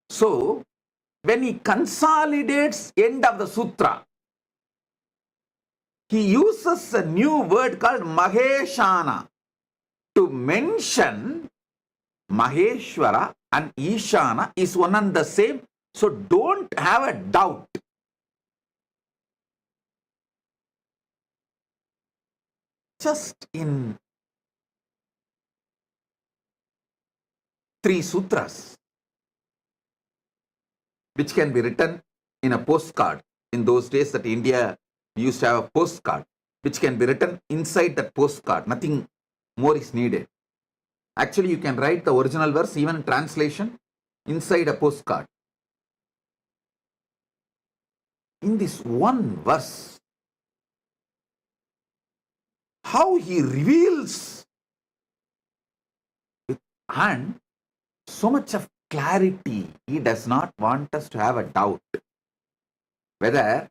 So when he consolidates end of the sutra, he uses a new word called Maheshana to mention Maheshwara and Ishana is one and the same. So don't have a doubt. Just in 3 sutras, which can be written in a postcard. In those days that India used to have a postcard, which can be written inside that postcard. Nothing more is needed. Actually, you can write the original verse, even translation, inside a postcard. In this one verse, how he reveals and so much of clarity. He does not want us to have a doubt whether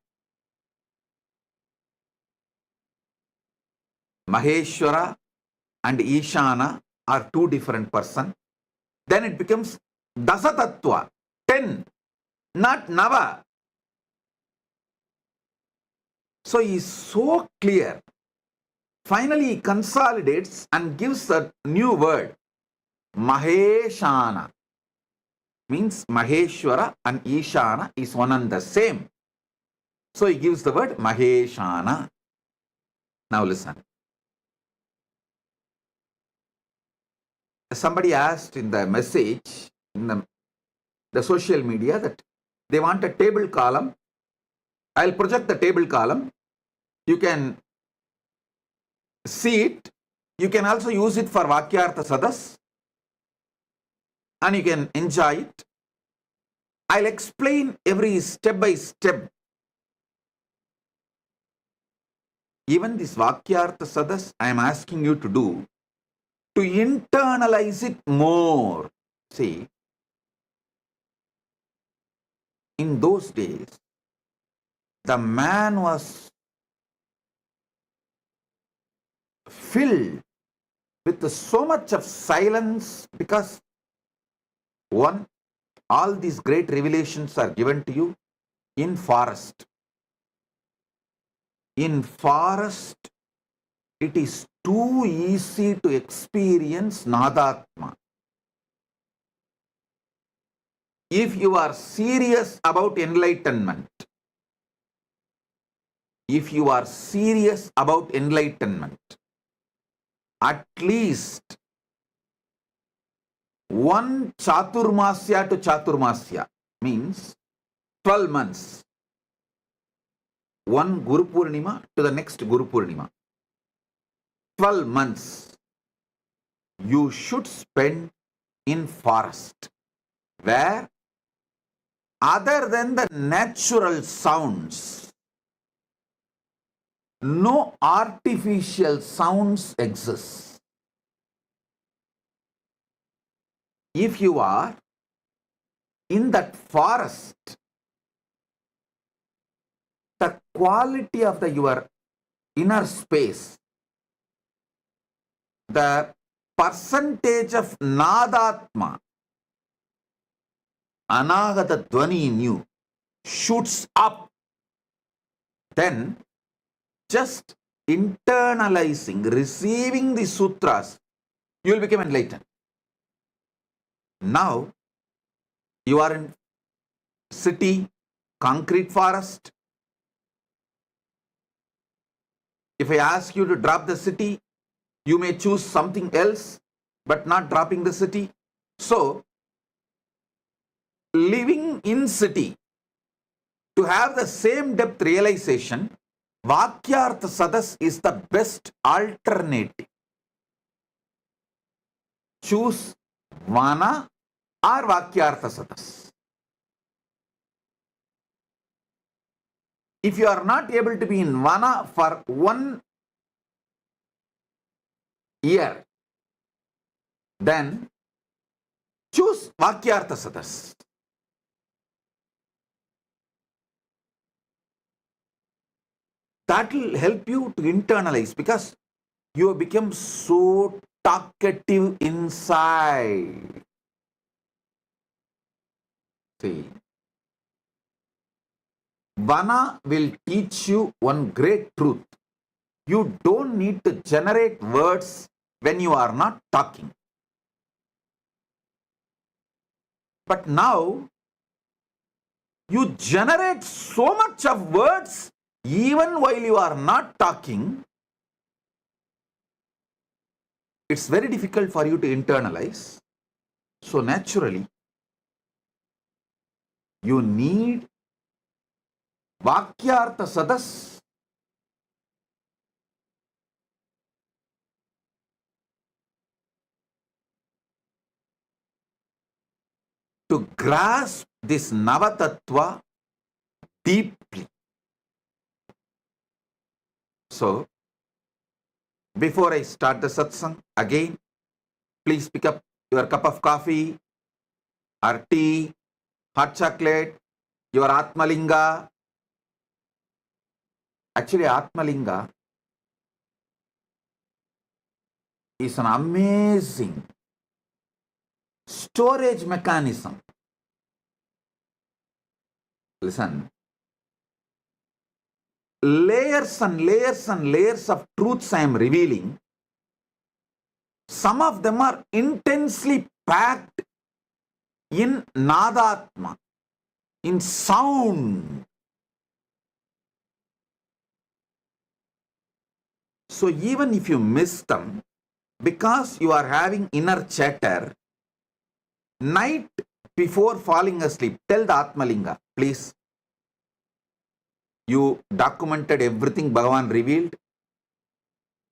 Maheshwara and Ishana are 2 different persons. Then it becomes Dasatattva, 10, not Nava. So he is so clear. Finally, he consolidates and gives a new word, Maheshana. Means Maheshwara and Ishana is one and the same. So he gives the word Maheshana. Now listen. Somebody asked in the message, in the social media, that they want a table column. I'll project the table column. You can see it. You can also use it for Vakyartha Sadas. And you can enjoy it. I'll explain every step by step. Even this Vakyartha Sadas, I am asking you to do, to internalize it more. See, in those days, the man was filled with so much of silence because, one, all these great revelations are given to you in forest. In forest, it is too easy to experience Nadatma. If you are serious about enlightenment, at least one Chaturmasya to Chaturmasya means 12 months. One Guru Purnima to the next Guru Purnima. 12 months you should spend in forest, where other than the natural sounds, no artificial sounds exist. If you are in that forest, the quality of your inner space, the percentage of nadatma, anahata dvani in you shoots up, then just internalizing, receiving the sutras, you will become enlightened. Now, you are in city, concrete forest. If I ask you to drop the city, you may choose something else, but not dropping the city. So, living in city, to have the same depth realization, Vakyartha Sadas is the best alternative. Choose Vana or Vakyartha Sadas. If you are not able to be in Vana for 1 year, then choose Vakyartha Sadas. That will help you to internalize, because you have become so talkative inside. See, Vana will teach you one great truth. You don't need to generate words when you are not talking. But now, you generate so much of words even while you are not talking. It's very difficult for you to internalize. So naturally, you need Vakyartha Sadas. To grasp this Navatattva deeply. So, before I start the satsang, again, please pick up your cup of coffee or tea, hot chocolate, your Atmalinga. Actually, Atmalinga is an amazing storage mechanism. Listen. Layers and layers and layers of truths I am revealing. Some of them are intensely packed in Nadatma, in sound. So even if you miss them, because you are having inner chatter, night before falling asleep, tell the Atmalinga, please. You documented everything Bhagavan revealed.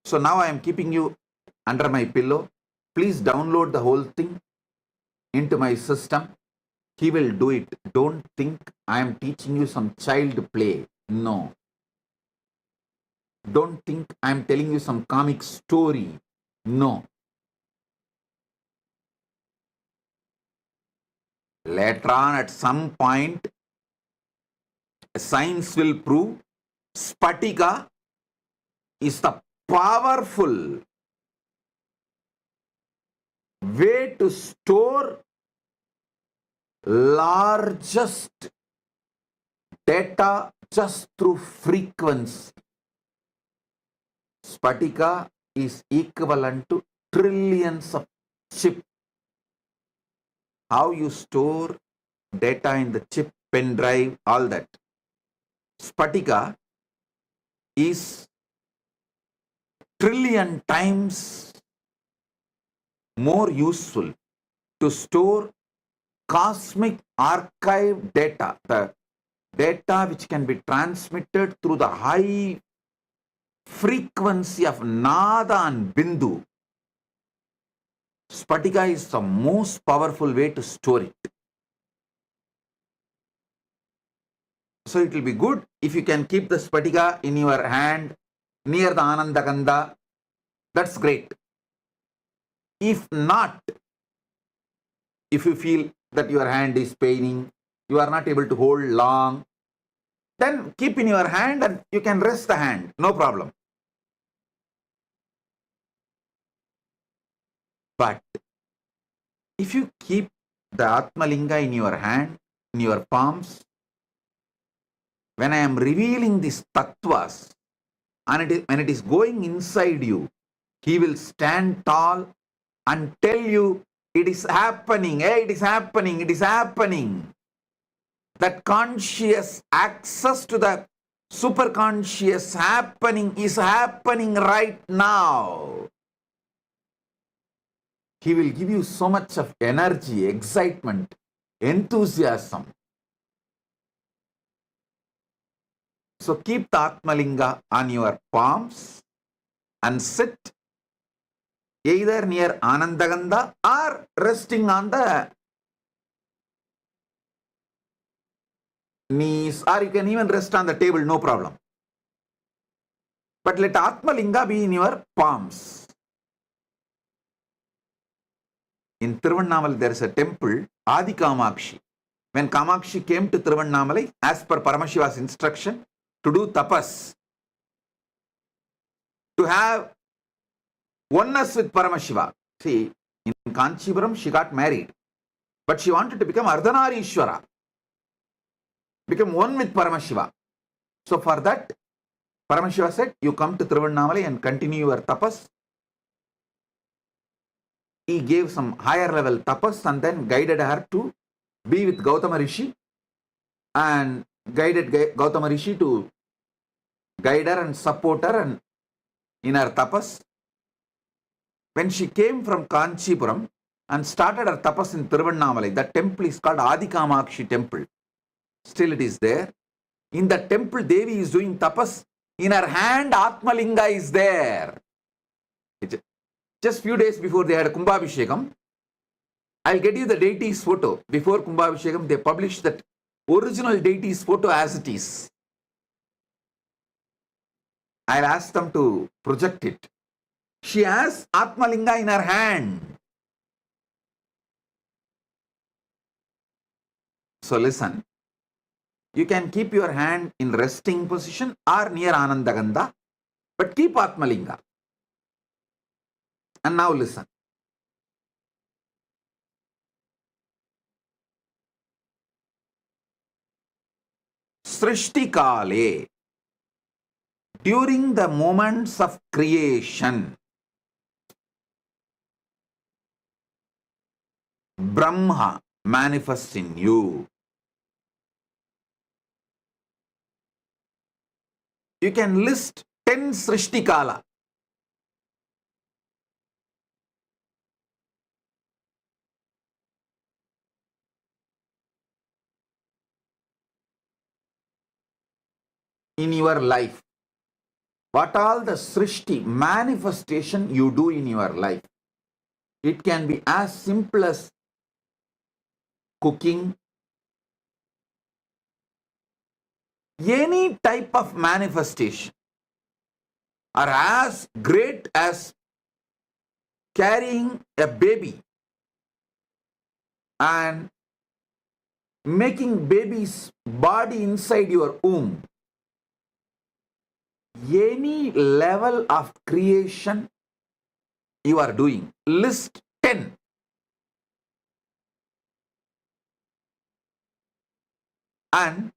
So now I am keeping you under my pillow. Please download the whole thing into my system. He will do it. Don't think I am teaching you some child play. No. Don't think I am telling you some comic story. No. Later on, at some point, science will prove Spatika is the powerful way to store largest data just through frequency. Spatika is equivalent to trillions of chips. How you store data in the chip, pen drive, all that. Spatika is trillion times more useful to store cosmic archive data, the data which can be transmitted through the high frequency of Nada and Bindu. Spatika is the most powerful way to store it. So it will be good if you can keep the Spatika in your hand near the Ananda Kanda. That's great. If not, if you feel that your hand is paining, you are not able to hold long, then keep in your hand and you can rest the hand, no problem. But if you keep the Atmalinga in your hand, in your palms, when I am revealing these tattvas, and when it is going inside you, he will stand tall and tell you, it is happening, hey, it is happening, it is happening. That conscious access to the superconscious happening is happening right now. He will give you so much of energy, excitement, enthusiasm. So keep the Atmalinga on your palms and sit either near Anandagandha or resting on the knees, or you can even rest on the table, no problem. But let Atmalinga be in your palms. In Tiruvannamalai there is a temple, Adi Kamakshi. When Kamakshi came to Tiruvannamalai, as per Paramashiva's instruction, to do tapas, to have oneness with Paramashiva. See, in Kanchipuram she got married, but she wanted to become Ardhanarishwara, become one with Paramashiva. So for that, Paramashiva said, you come to Tiruvannamalai and continue your tapas. He gave some higher level tapas and then guided her to be with Gautama Rishi, and guided Gautama Rishi to guide her and support her and in her tapas. When she came from Kanchipuram and started her tapas in Tiruvannamalai, that temple is called Adi Kamakshi temple. Still it is there. In the temple, Devi is doing tapas. In her hand, Atmalinga is there. Just few days before they had a Kumbhabhishekam, I'll get you the deity's photo. Before Kumbhabhishekam, they published that original deity's photo as it is. I'll ask them to project it. She has Atmalinga in her hand. So listen, you can keep your hand in resting position or near Anandagandha, but keep Atmalinga. And now listen. Srishti Kale, during the moments of creation, Brahma manifests in you. You can list 10 Srishti Kala. In your life. What all the Srishti manifestation you do in your life. It can be as simple as cooking, any type of manifestation, or as great as carrying a baby and making baby's body inside your womb. Any level of creation you are doing, list 10. And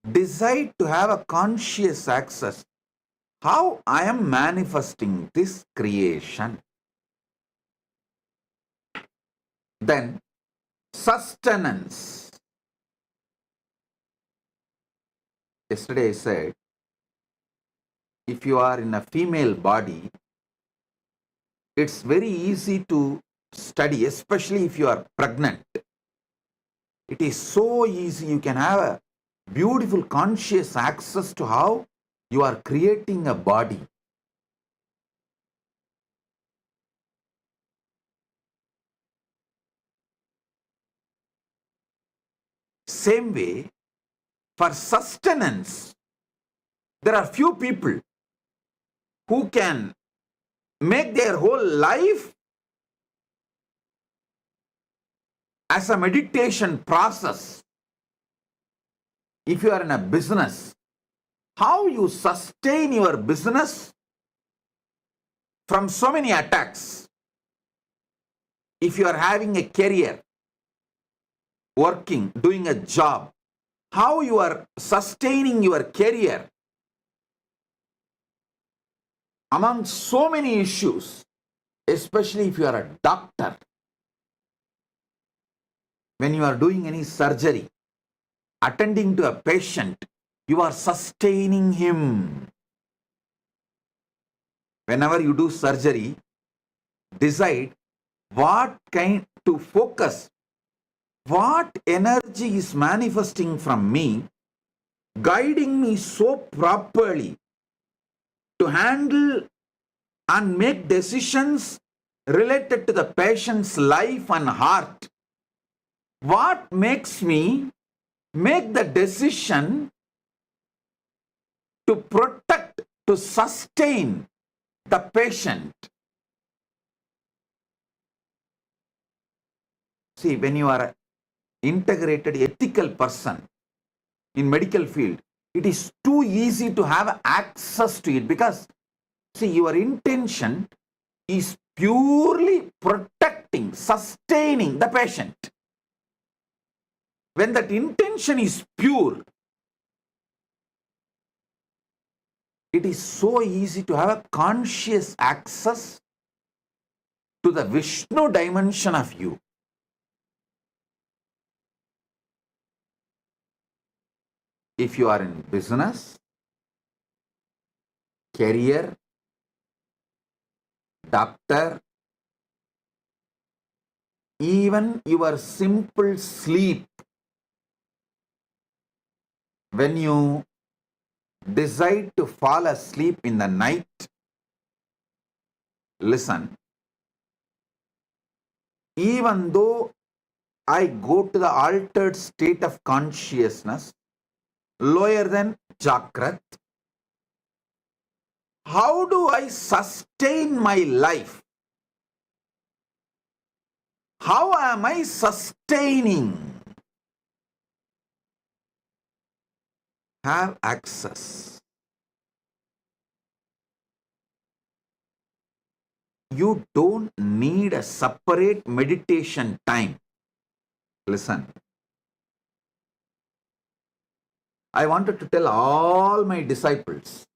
decide to have a conscious access. How I am manifesting this creation. Then sustenance. Yesterday I said, if you are in a female body, it's very easy to study, especially if you are pregnant. It is so easy. You can have a beautiful conscious access to how you are creating a body. Same way, for sustenance, there are few people who can make their whole life as a meditation process. If you are in a business, how you sustain your business from so many attacks. if you are having a career, working, doing a job, how you are sustaining your career among so many issues, especially if you are a doctor, when you are doing any surgery, attending to a patient, you are sustaining him. Whenever you do surgery, decide what kind to focus, what energy is manifesting from me, guiding me so properly to handle and make decisions related to the patient's life and heart. What makes me make the decision to protect, to sustain the patient? See, when you are an integrated ethical person in medical field, it is too easy to have access to it, because see, your intention is purely protecting, sustaining the patient. When that intention is pure, it is so easy to have a conscious access to the Vishnu dimension of you. If you are in business, career, doctor, even your simple sleep, when you decide to fall asleep in the night, listen, even though I go to the altered state of consciousness, lower than Jagrat, how do I sustain my life? How am I sustaining? Have access. You don't need a separate meditation time. Listen. I wanted to tell all my disciples,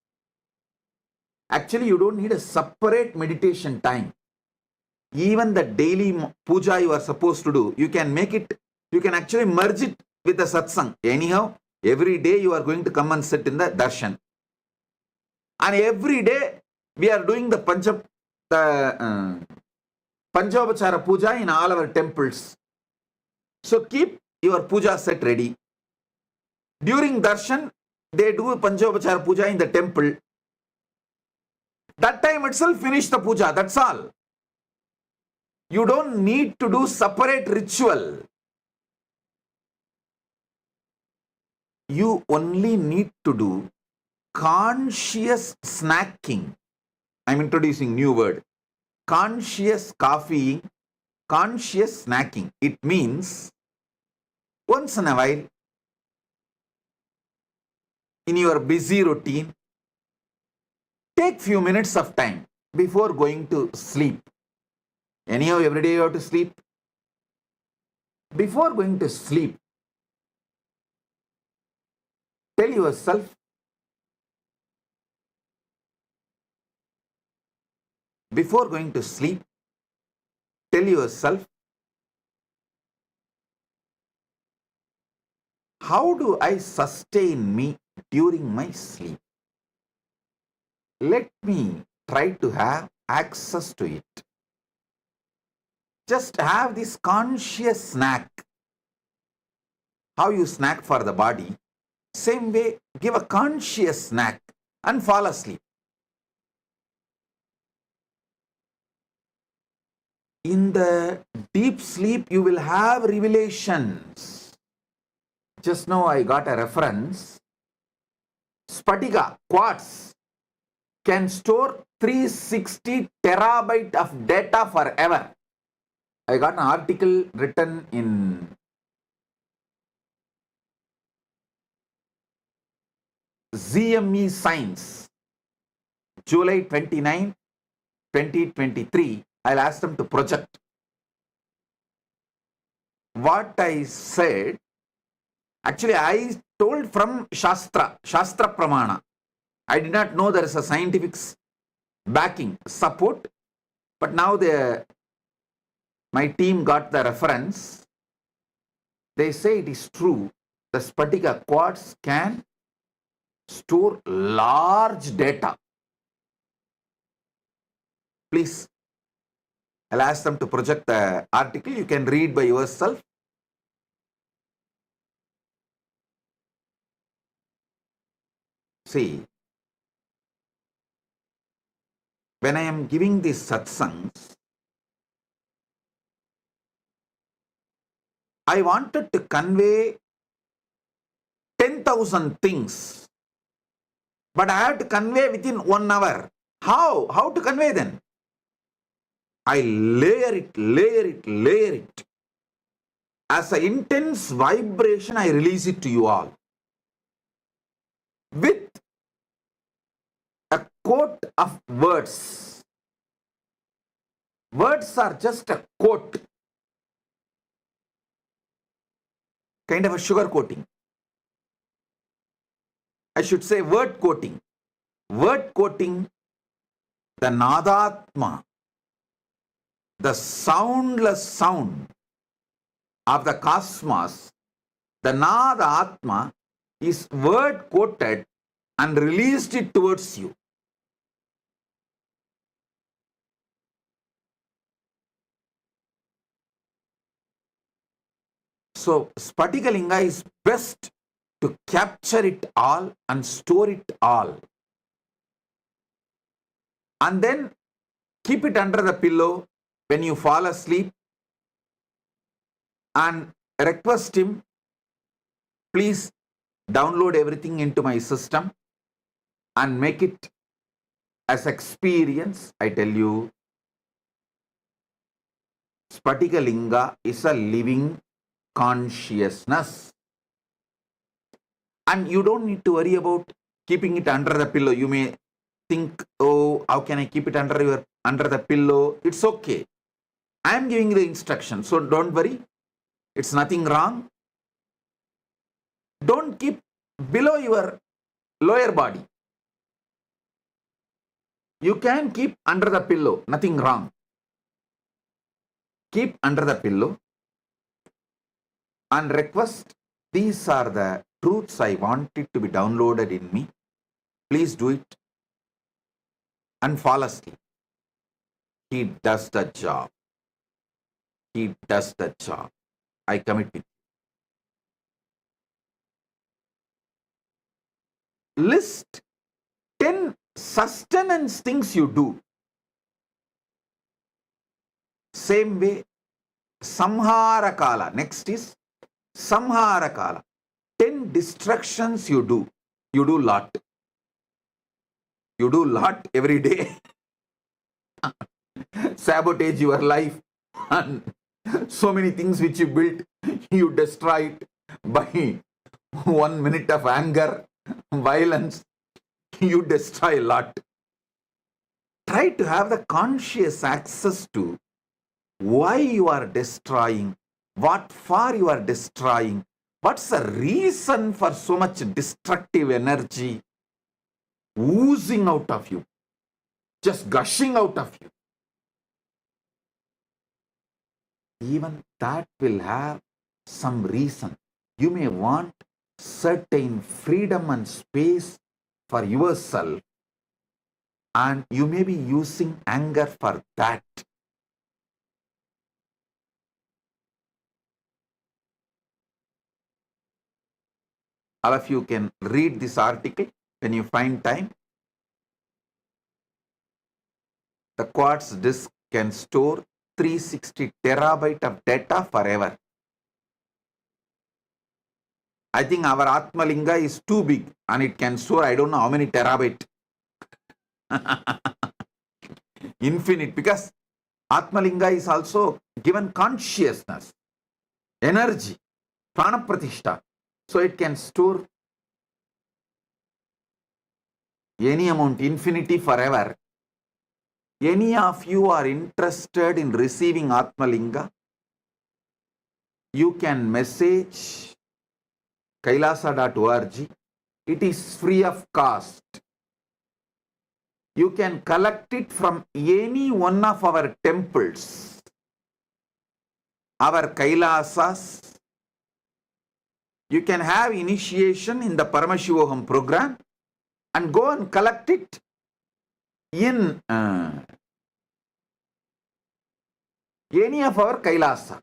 actually you don't need a separate meditation time. Even the daily puja you are supposed to do, you can make it, you can actually merge it with the satsang. Anyhow, every day you are going to come and sit in the darshan. And every day we are doing the Panchavachara puja in all our temples. So keep your puja set ready. During darshan, they do Panchavachara puja in the temple. That time itself finish the puja, that's all. You don't need to do separate ritual. You only need to do conscious snacking. I'm introducing new word. Conscious coffee, conscious snacking. It means once in a while, in your busy routine, take few minutes of time before going to sleep. Anyhow, every day you have to sleep. Before going to sleep, tell yourself, before going to sleep, tell yourself, how do I sustain me during my sleep? Let me try to have access to it. Just have this conscious snack. How you snack for the body, same way, give a conscious snack and fall asleep. In the deep sleep, you will have revelations. Just now I got a reference. Spatiga, quartz, can store 360 terabyte of data forever. I got an article written in ZME Science, July 29, 2023. I'll ask them to project. what I said, actually I told from Shastra Pramana. I did not know there is a scientific backing, support, but now my team got the reference. They say it is true. The Spatika quartz can store large data. Please, I'll ask them to project the article. You can read by yourself. See, when I am giving these satsangs, I wanted to convey 10,000 things, but I have to convey within 1 hour. How? How to convey then? I layer it. As an intense vibration, I release it to you all. With a quote of words. Words are just a quote. Kind of a sugar coating. I should say word coating. Word coating, the Nadatma, the soundless sound of the cosmos, the Nadatma is word quoted and released it towards you. So Spatikalinga is best to capture it all and store it all. And then keep it under the pillow when you fall asleep and request him, please download everything into my system and make it as experience. I tell you, Spatikalinga is a living consciousness. And you don't need to worry about keeping it under the pillow. You may think, oh, how can I keep it under the pillow? It's okay. I am giving the instruction, so don't worry. It's nothing wrong. Don't keep below your lower body. You can keep under the pillow, nothing wrong. Keep under the pillow and request, these are the truths I want it to be downloaded in me. Please do it and fall asleep. He does the job. He does the job. I commit with you. List 10 sustenance things you do. Same way, Samhara Kala. Next is Samhara Kala. 10 distractions you do. You do lot. You do lot every day. Sabotage your life. And so many things which you built, you destroy it by 1 minute of anger, violence. You destroy a lot. Try to have the conscious access to why you are destroying, what for you are destroying, what's the reason for so much destructive energy oozing out of you, just gushing out of you. Even that will have some reason. You may want certain freedom and space for yourself, and you may be using anger for that. All of you can read this article when you find time. The quartz disk can store 360 terabyte of data forever. I think our Atmalinga is too big and it can store I don't know how many terabyte. Infinite, because Atmalinga is also given consciousness, energy, prana pratishta. So it can store any amount, infinity, forever. Any of you are interested in receiving Atmalinga? you can message kailasa.org. It is free of cost. You can collect it from any one of our temples, our Kailasas. You can have initiation in the Paramashivoham program and go and collect it in any of our Kailasa.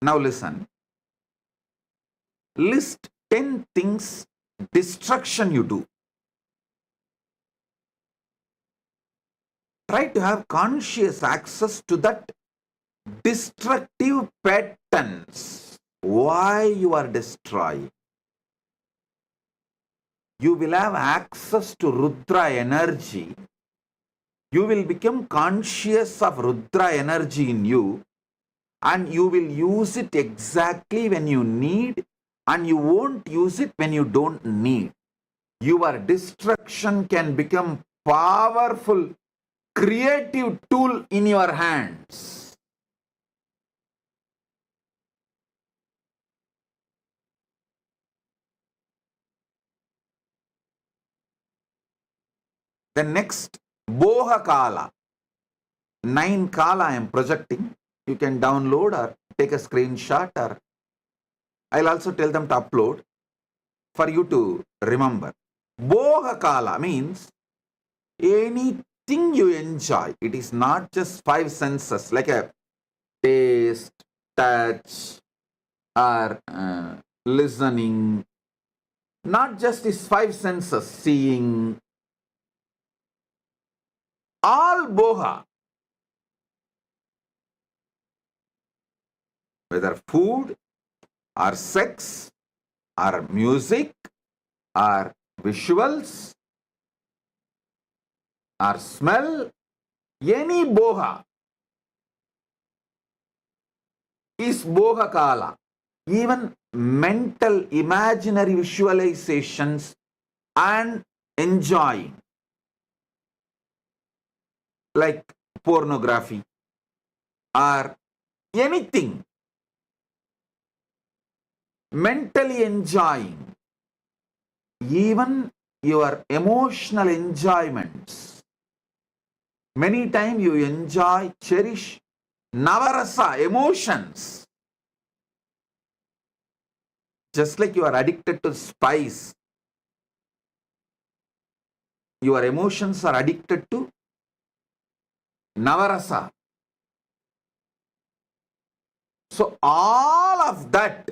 Now listen. List 10 things destruction you do. Try to have conscious access to that destructive patterns. Why you are destroying? You will have access to Rudra energy. You will become conscious of Rudra energy in you, and you will use it exactly when you need, and you won't use it when you don't need. Your destruction can become powerful, creative tool in your hands. The next, Boha Kala. 9 Kala I am projecting. You can download or take a screenshot, or I'll also tell them to upload for you to remember. Boha Kala means anything you enjoy. It is not just 5 senses like a taste, touch, or listening. Not just these 5 senses, seeing. All boha, whether food or sex or music or visuals or smell, any boha is boha kala. Even mental imaginary visualizations and enjoying, like pornography or anything, mentally enjoying, even your emotional enjoyments. Many times you enjoy, cherish navarasa, emotions. Just like you are addicted to spice, your emotions are addicted to navarasa. So all of that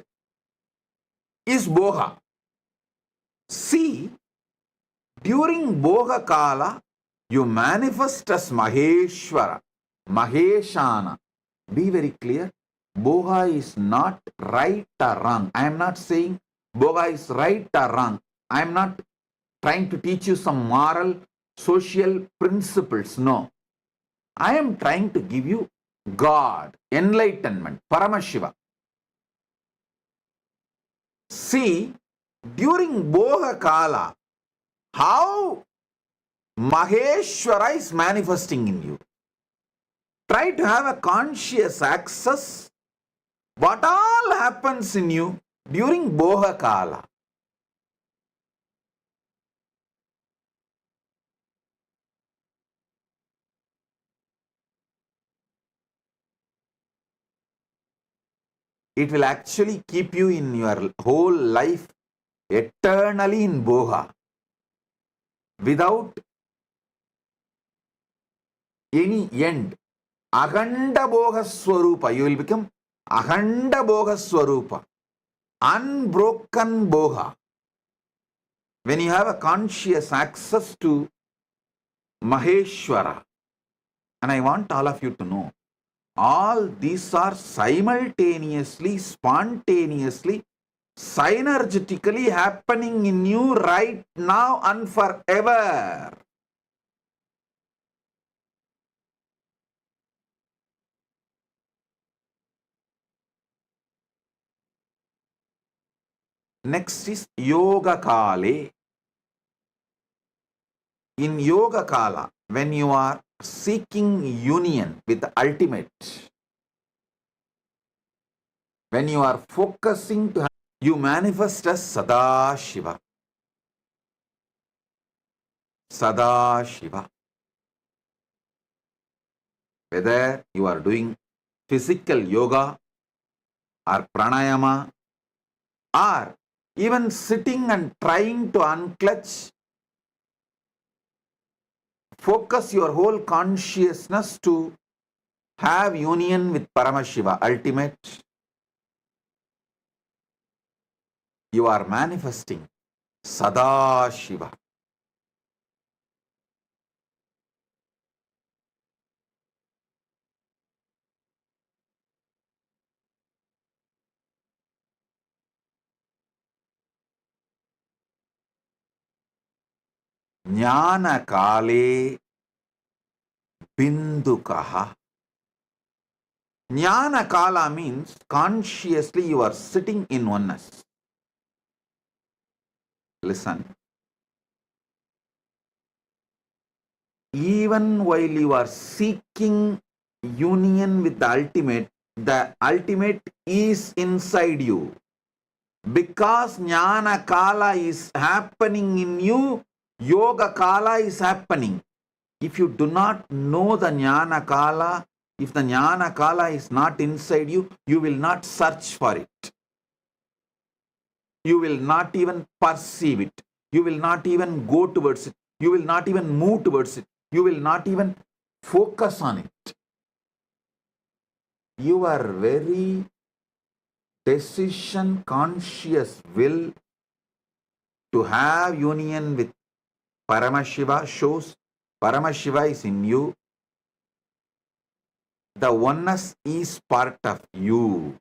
is boha. See, during boha kala, you manifest as Maheshwara, Maheshana. Be very clear. Boha is not right or wrong. I am not saying boha is right or wrong. I am not trying to teach you some moral, social principles. No. I am trying to give you God, enlightenment, Paramashiva. See, during boha kala, how Maheshwara is manifesting in you. Try to have a conscious access what all happens in you during boha kala. It will actually keep you in your whole life eternally in boha without any end. Akhanda boha swarupa. You will become Akhanda boha swarupa. Unbroken boha. When you have a conscious access to Maheshwara. And I want all of you to know, all these are simultaneously, spontaneously, synergetically happening in you right now and forever. Next is Yoga Kale. In Yoga Kala, when you are seeking union with the ultimate, when you are focusing to have, you manifest as Sada Shiva. Sada Shiva. Whether you are doing physical yoga or pranayama, or even sitting and trying to unclutch, focus your whole consciousness to have union with Paramashiva, ultimate. You are manifesting Sada Shiva. Jnana Kale Bindukaha. Jnana Kala means consciously you are sitting in oneness. Listen. Even while you are seeking union with the ultimate is inside you. Because Jnana Kala is happening in you, Yoga Kala is happening. If you do not know the Jnana Kala, if the Jnana Kala is not inside you, you will not search for it. You will not even perceive it. You will not even go towards it. You will not even move towards it. You will not even focus on it. Your very decision, conscious will to have union with Paramashiva shows Paramashiva is in you. The oneness is part of you.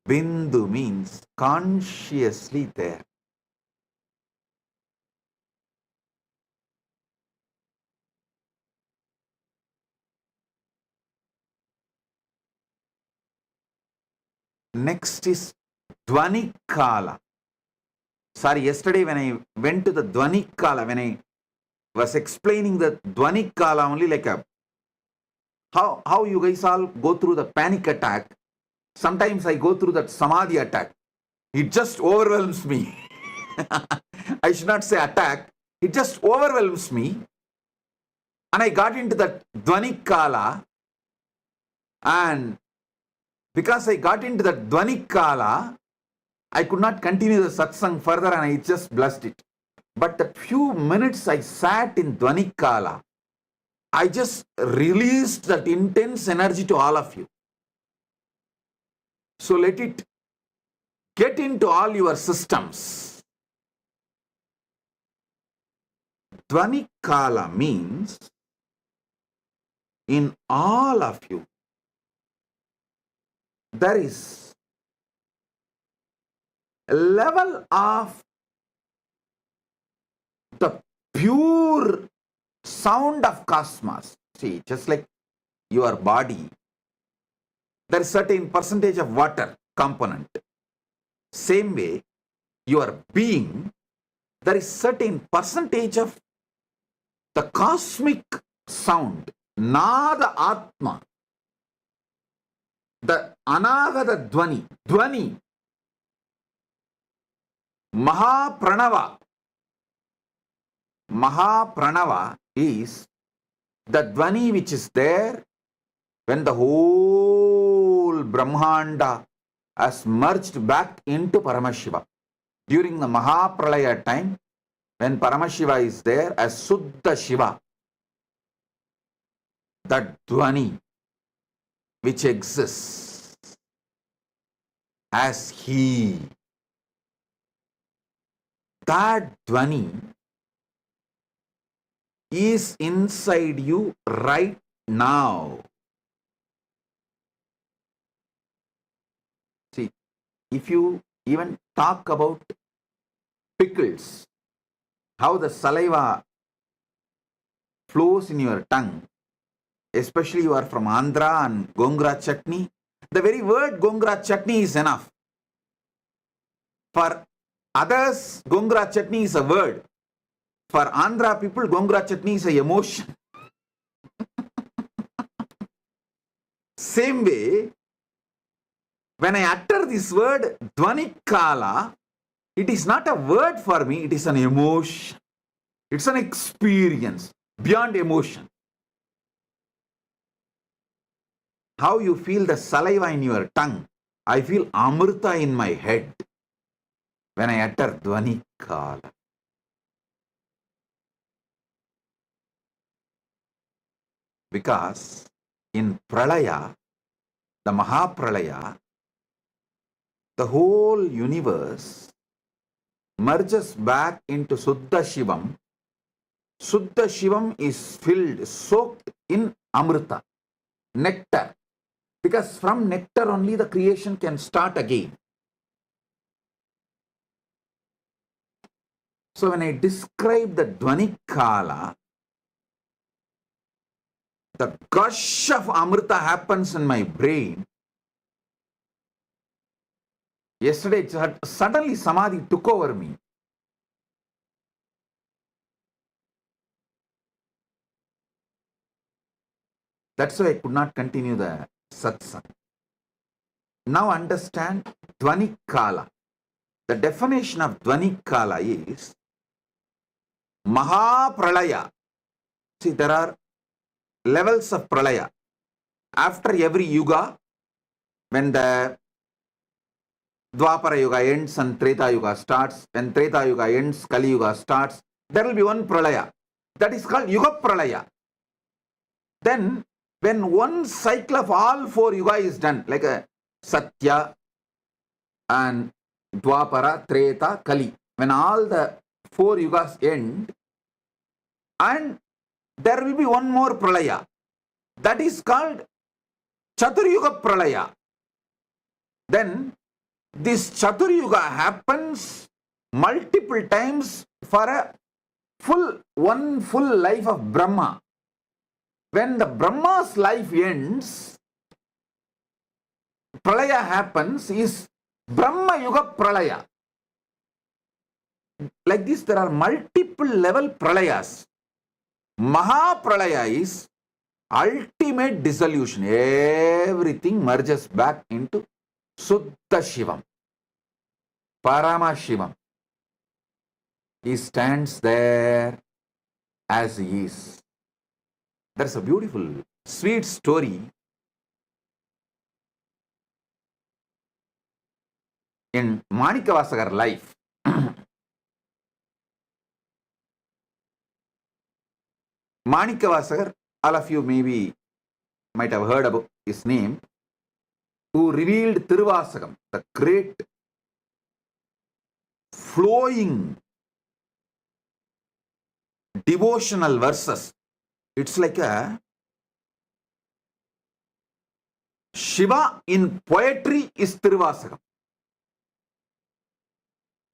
Bindu means consciously there. Next is Dvani Kala. Sorry, yesterday when I went to the Dvani Kala, when I was explaining the Dvani Kala only like how you guys all go through the panic attack, sometimes I go through that Samadhi attack. It just overwhelms me. I should not say attack. It just overwhelms me. And I got into that Dvani Kala, and because I got into that Dvani Kala, I could not continue the satsang further and I just blessed it. But the few minutes I sat in Dvani Kala, I just released that intense energy to all of you. So let it get into all your systems. Dvani Kala means in all of you, there is a level of the pure sound of cosmos. See, just like your body, there is certain percentage of water component. Same way, your being, there is certain percentage of the cosmic sound, Nada Atma, the Anagata Dvani, Dvani, Mahapranava. Mahapranava is the Dvani which is there when the whole Brahmanda has merged back into Paramashiva. During the Mahapralaya time, when Paramashiva is there as Suddha Shiva, that Dvani which exists as He, that Dvani is inside you right now. See, if you even talk about pickles, how the saliva flows in your tongue, especially you are from Andhra and Gongura chutney, the very word Gongura chutney is enough. For others, Gongura chutney is a word. For Andhra people, gongura chutney is an emotion. Same way, when I utter this word Dvanikala, it is not a word for me, it is an emotion. It's an experience beyond emotion. How you feel the saliva in your tongue. I feel Amrita in my head when I utter Dvanikala. Because in Pralaya, the Mahapralaya, the whole universe merges back into Suddha Shivam. Suddha Shivam is filled, soaked in Amrita, nectar. Because from nectar only the creation can start again. So when I describe the Dvanikala, the gush of Amrita happens in my brain. Yesterday, suddenly Samadhi took over me. That's why I could not continue the satsang. Now understand Dvanikala. The definition of Dvanikala is Mahapralaya. See, there are levels of Pralaya. After every yuga, when the Dwapara Yuga ends and Treta Yuga starts, when Treta Yuga ends, Kali Yuga starts, there will be one Pralaya. That is called Yuga Pralaya. Then, when one cycle of all four Yuga is done, like a Satya and Dwapara, Treta, Kali, when all the four Yugas end, and there will be one more Pralaya. That is called Chaturyuga Pralaya. Then, this Chaturyuga happens multiple times for one full life of Brahma. When the Brahma's life ends, Pralaya happens, is Brahma Yuga Pralaya. Like this, there are multiple level Pralayas. Mahapralaya is ultimate dissolution. Everything merges back into Suddha Shivam, Parama Shivam. He stands there as he is. There's a beautiful, sweet story in Manikavasagar life. Manikavasagar, all of you maybe might have heard about his name, who revealed Tiruvasagam, the great flowing devotional verses. It's like a Shiva in poetry is Tiruvasagam.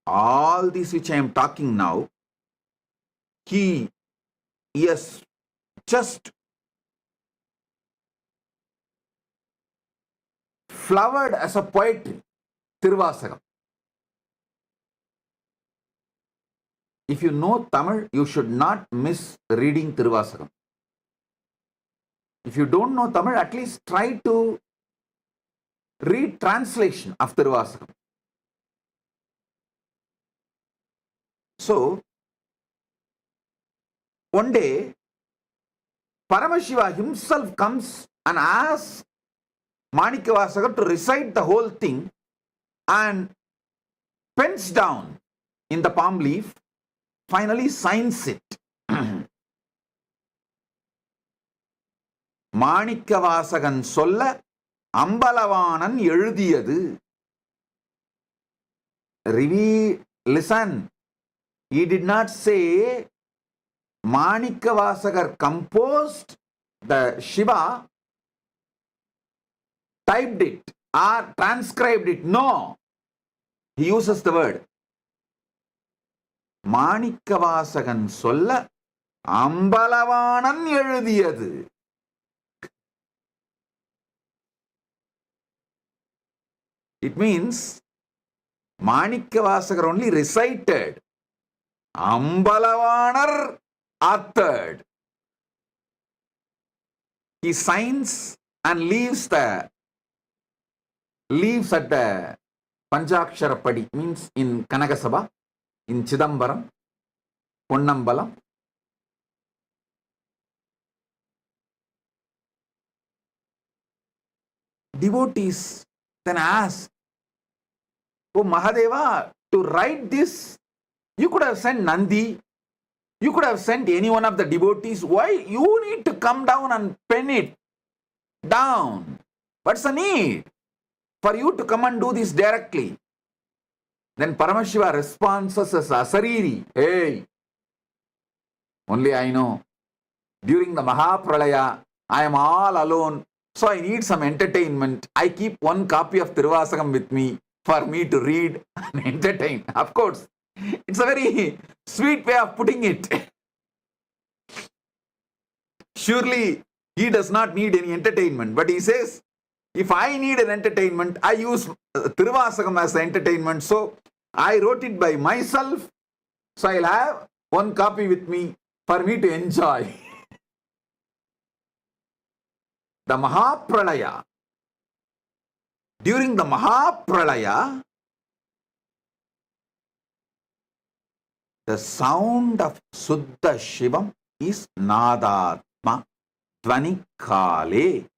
All these which I am talking now, he has just flowered as a poetry, Tiruvasagam. If you know Tamil, you should not miss reading Tiruvasagam. If you don't know Tamil, at least try to read translation of Tiruvasagam. So, one day, Paramashiva himself comes and asks Manikavasagar to recite the whole thing and pens down in the palm leaf, finally signs it. Manikavasagan solla Ambalavanan எழுதியது. Listen, he did not say Manikavasagar composed the Shiva, typed it or transcribed it. No, he uses the word Manikavasagan solla Ambalavanan எழுதியது. It means Manikavasagar only recited, Ambalavanar authored. He signs and leaves at the Panchakshara Padi, means in Kanagasabha, in Chidambaram, Ponnambalam. Devotees then ask, "Oh Mahadeva, to write this, you could have sent Nandi, you could have sent any one of the devotees. Why you need to come down and pen it down? What's the need for you to come and do this directly?" Then Paramashiva responds as Asariri, "Hey, only I know. During the Mahapralaya, I am all alone, so I need some entertainment. I keep one copy of Tiruvasakam with me for me to read and entertain." Of course, it's a very sweet way of putting it. Surely, he does not need any entertainment, but he says, if I need an entertainment, I use Tiruvasakam as the entertainment, so I wrote it by myself, so I'll have one copy with me for me to enjoy. The Mahapralaya. During the Mahapralaya, the sound of Suddha Shivam is Nadatma Dvanikale.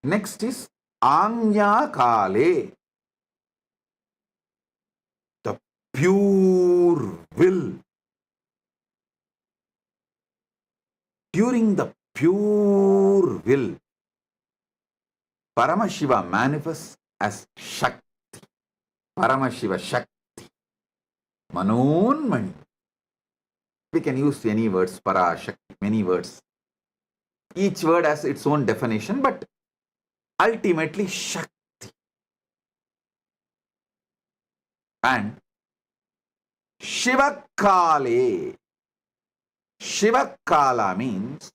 Next is Anya Kale, the pure will. During the pure will, Paramashiva manifests as Shakti. Paramashiva Shakti. Manonmani. We can use any words, Para, Shakti, many words. Each word has its own definition, but ultimately Shakti. And Shivakale. Shivakala means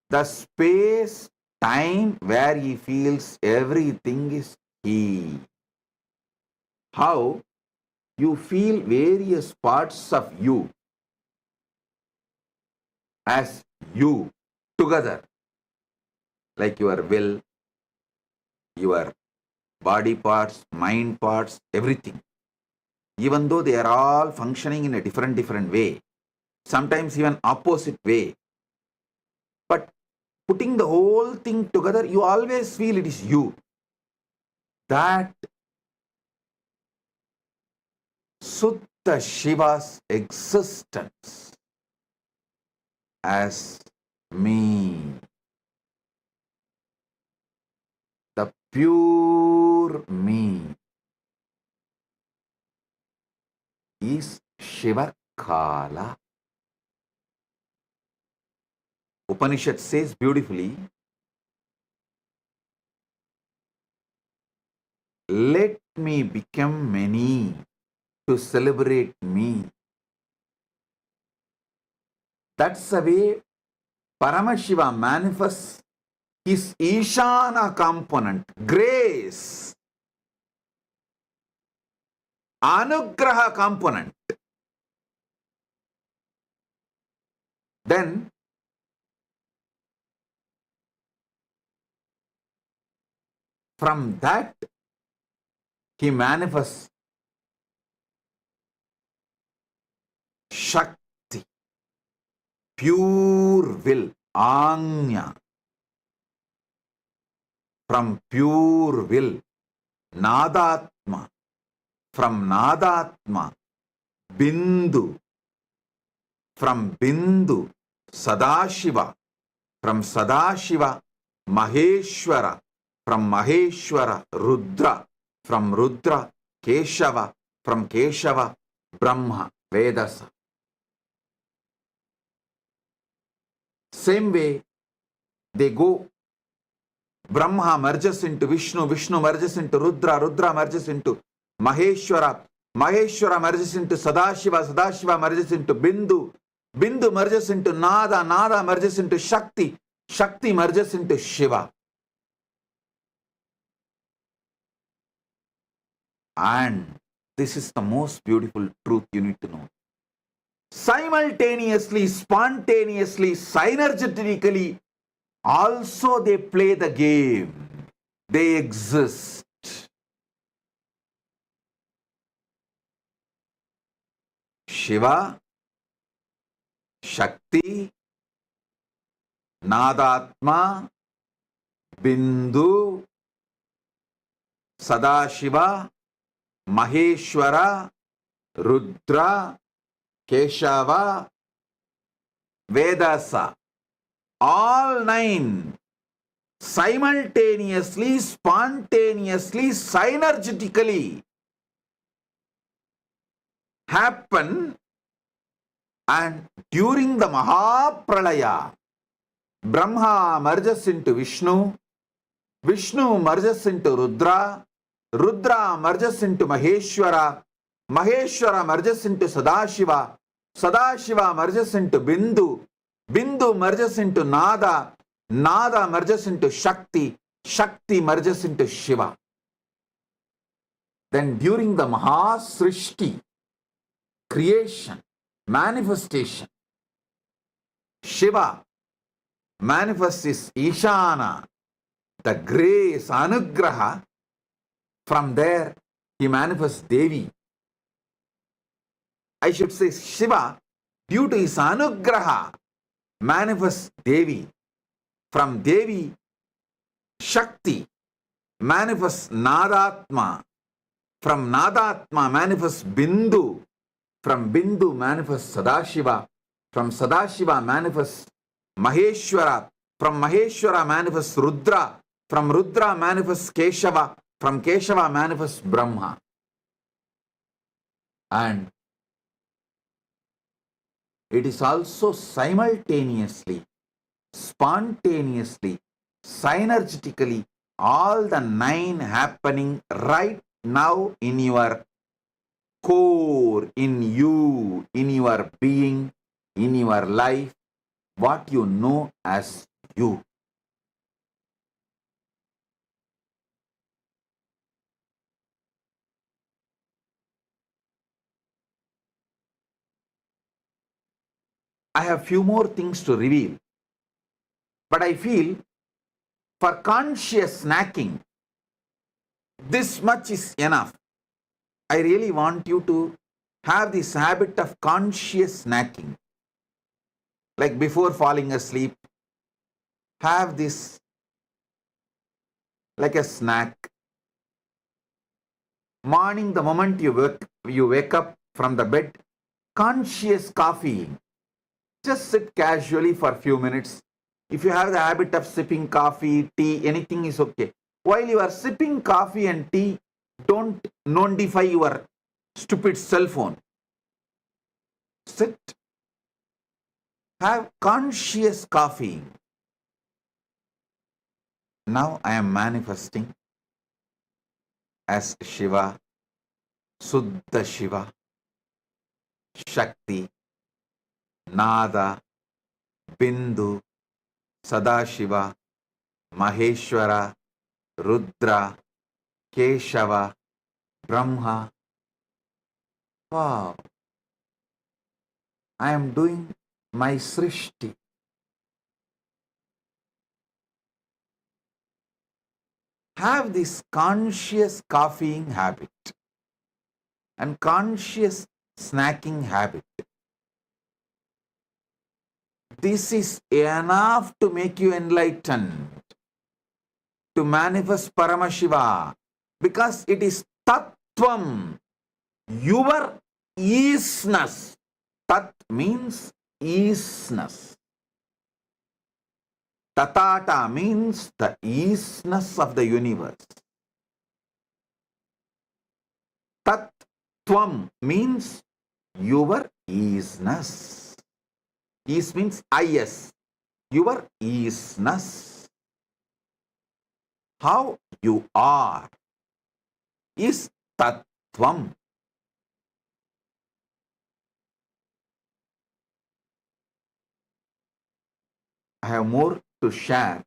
the space, time where he feels everything is he. How you feel various parts of you as you together, like your will, your body parts, mind parts, everything. Even though they are all functioning in a different way, sometimes even opposite way. But putting the whole thing together, you always feel it is you. That Suddha Shiva's existence as me. The pure me is Shivakala. Upanishad says beautifully, let me become many to celebrate me. That's the way Paramashiva manifests his Ishana component, grace, Anugraha component. Then from that he manifests Shakti, pure will, Anya. From pure will, Nadatma. From Nadatma, Bindu. From Bindu, Sadashiva. From Sadashiva, Maheshwara. From Maheshwara, Rudra. From Rudra, Keshava. From Keshava, Brahma, Vedasa. Same way, they go. Brahma merges into Vishnu, Vishnu merges into Rudra, Rudra merges into Maheshwara, Maheshwara merges into Sadashiva, Sadashiva merges into Bindu, Bindu merges into Nada, Nada merges into Shakti, Shakti merges into Shiva. And this is the most beautiful truth you need to know. Simultaneously, spontaneously, synergetically, also they play the game. They exist. Shiva, Shakti, Nadatma, Bindu, Sadashiva, Maheshwara, Rudra, Keshava, Vedasa, all 9 simultaneously, spontaneously, synergetically happen, and during the Mahapralaya, Brahma merges into Vishnu, Vishnu merges into Rudra, Rudra merges into Maheshwara, Maheshwara merges into Sadashiva, Sadashiva merges into Bindu, Bindu merges into Nada, Nada merges into Shakti, Shakti merges into Shiva. Then during the Mahasrishti, creation, manifestation, Shiva manifests his Ishana, the grace, Anugraha. From there, he manifests Devi. I should say Shiva, due to his Anugraha, manifests Devi. From Devi, Shakti manifests Nadatma. From Nadatma manifests Bindu. From Bindu manifests Sadashiva. From Sadashiva manifests Maheshwara. From Maheshwara manifests Rudra. From Rudra manifests Keshava. From Keshava manifests Brahma. And it is also simultaneously, spontaneously, synergetically, all the 9 happening right now in your core, in you, in your being, in your life, what you know as you. I have few more things to reveal, but I feel for conscious snacking, this much is enough. I really want you to have this habit of conscious snacking. Like before falling asleep, have this like a snack. Morning, the moment you wake up from the bed, conscious coffee. Just sit casually for a few minutes. If you have the habit of sipping coffee, tea, anything is okay. While you are sipping coffee and tea, don't notify your stupid cell phone. Sit. Have conscious coffee. Now I am manifesting as Shiva, Suddha Shiva, Shakti, Nada, Bindu, Sadashiva, Maheshwara, Rudra, Keshava, Brahma. Wow. I am doing my Srishti. Have this conscious coffeeing habit and conscious snacking habit. This is enough to make you enlightened, to manifest Paramashiva, because it is Tattvam, your easiness. Tat means easiness. Tatata means the easiness of the universe. Tattvam means your easiness. Ease means is, your easiness. How you are is Tattvam. I have more to share.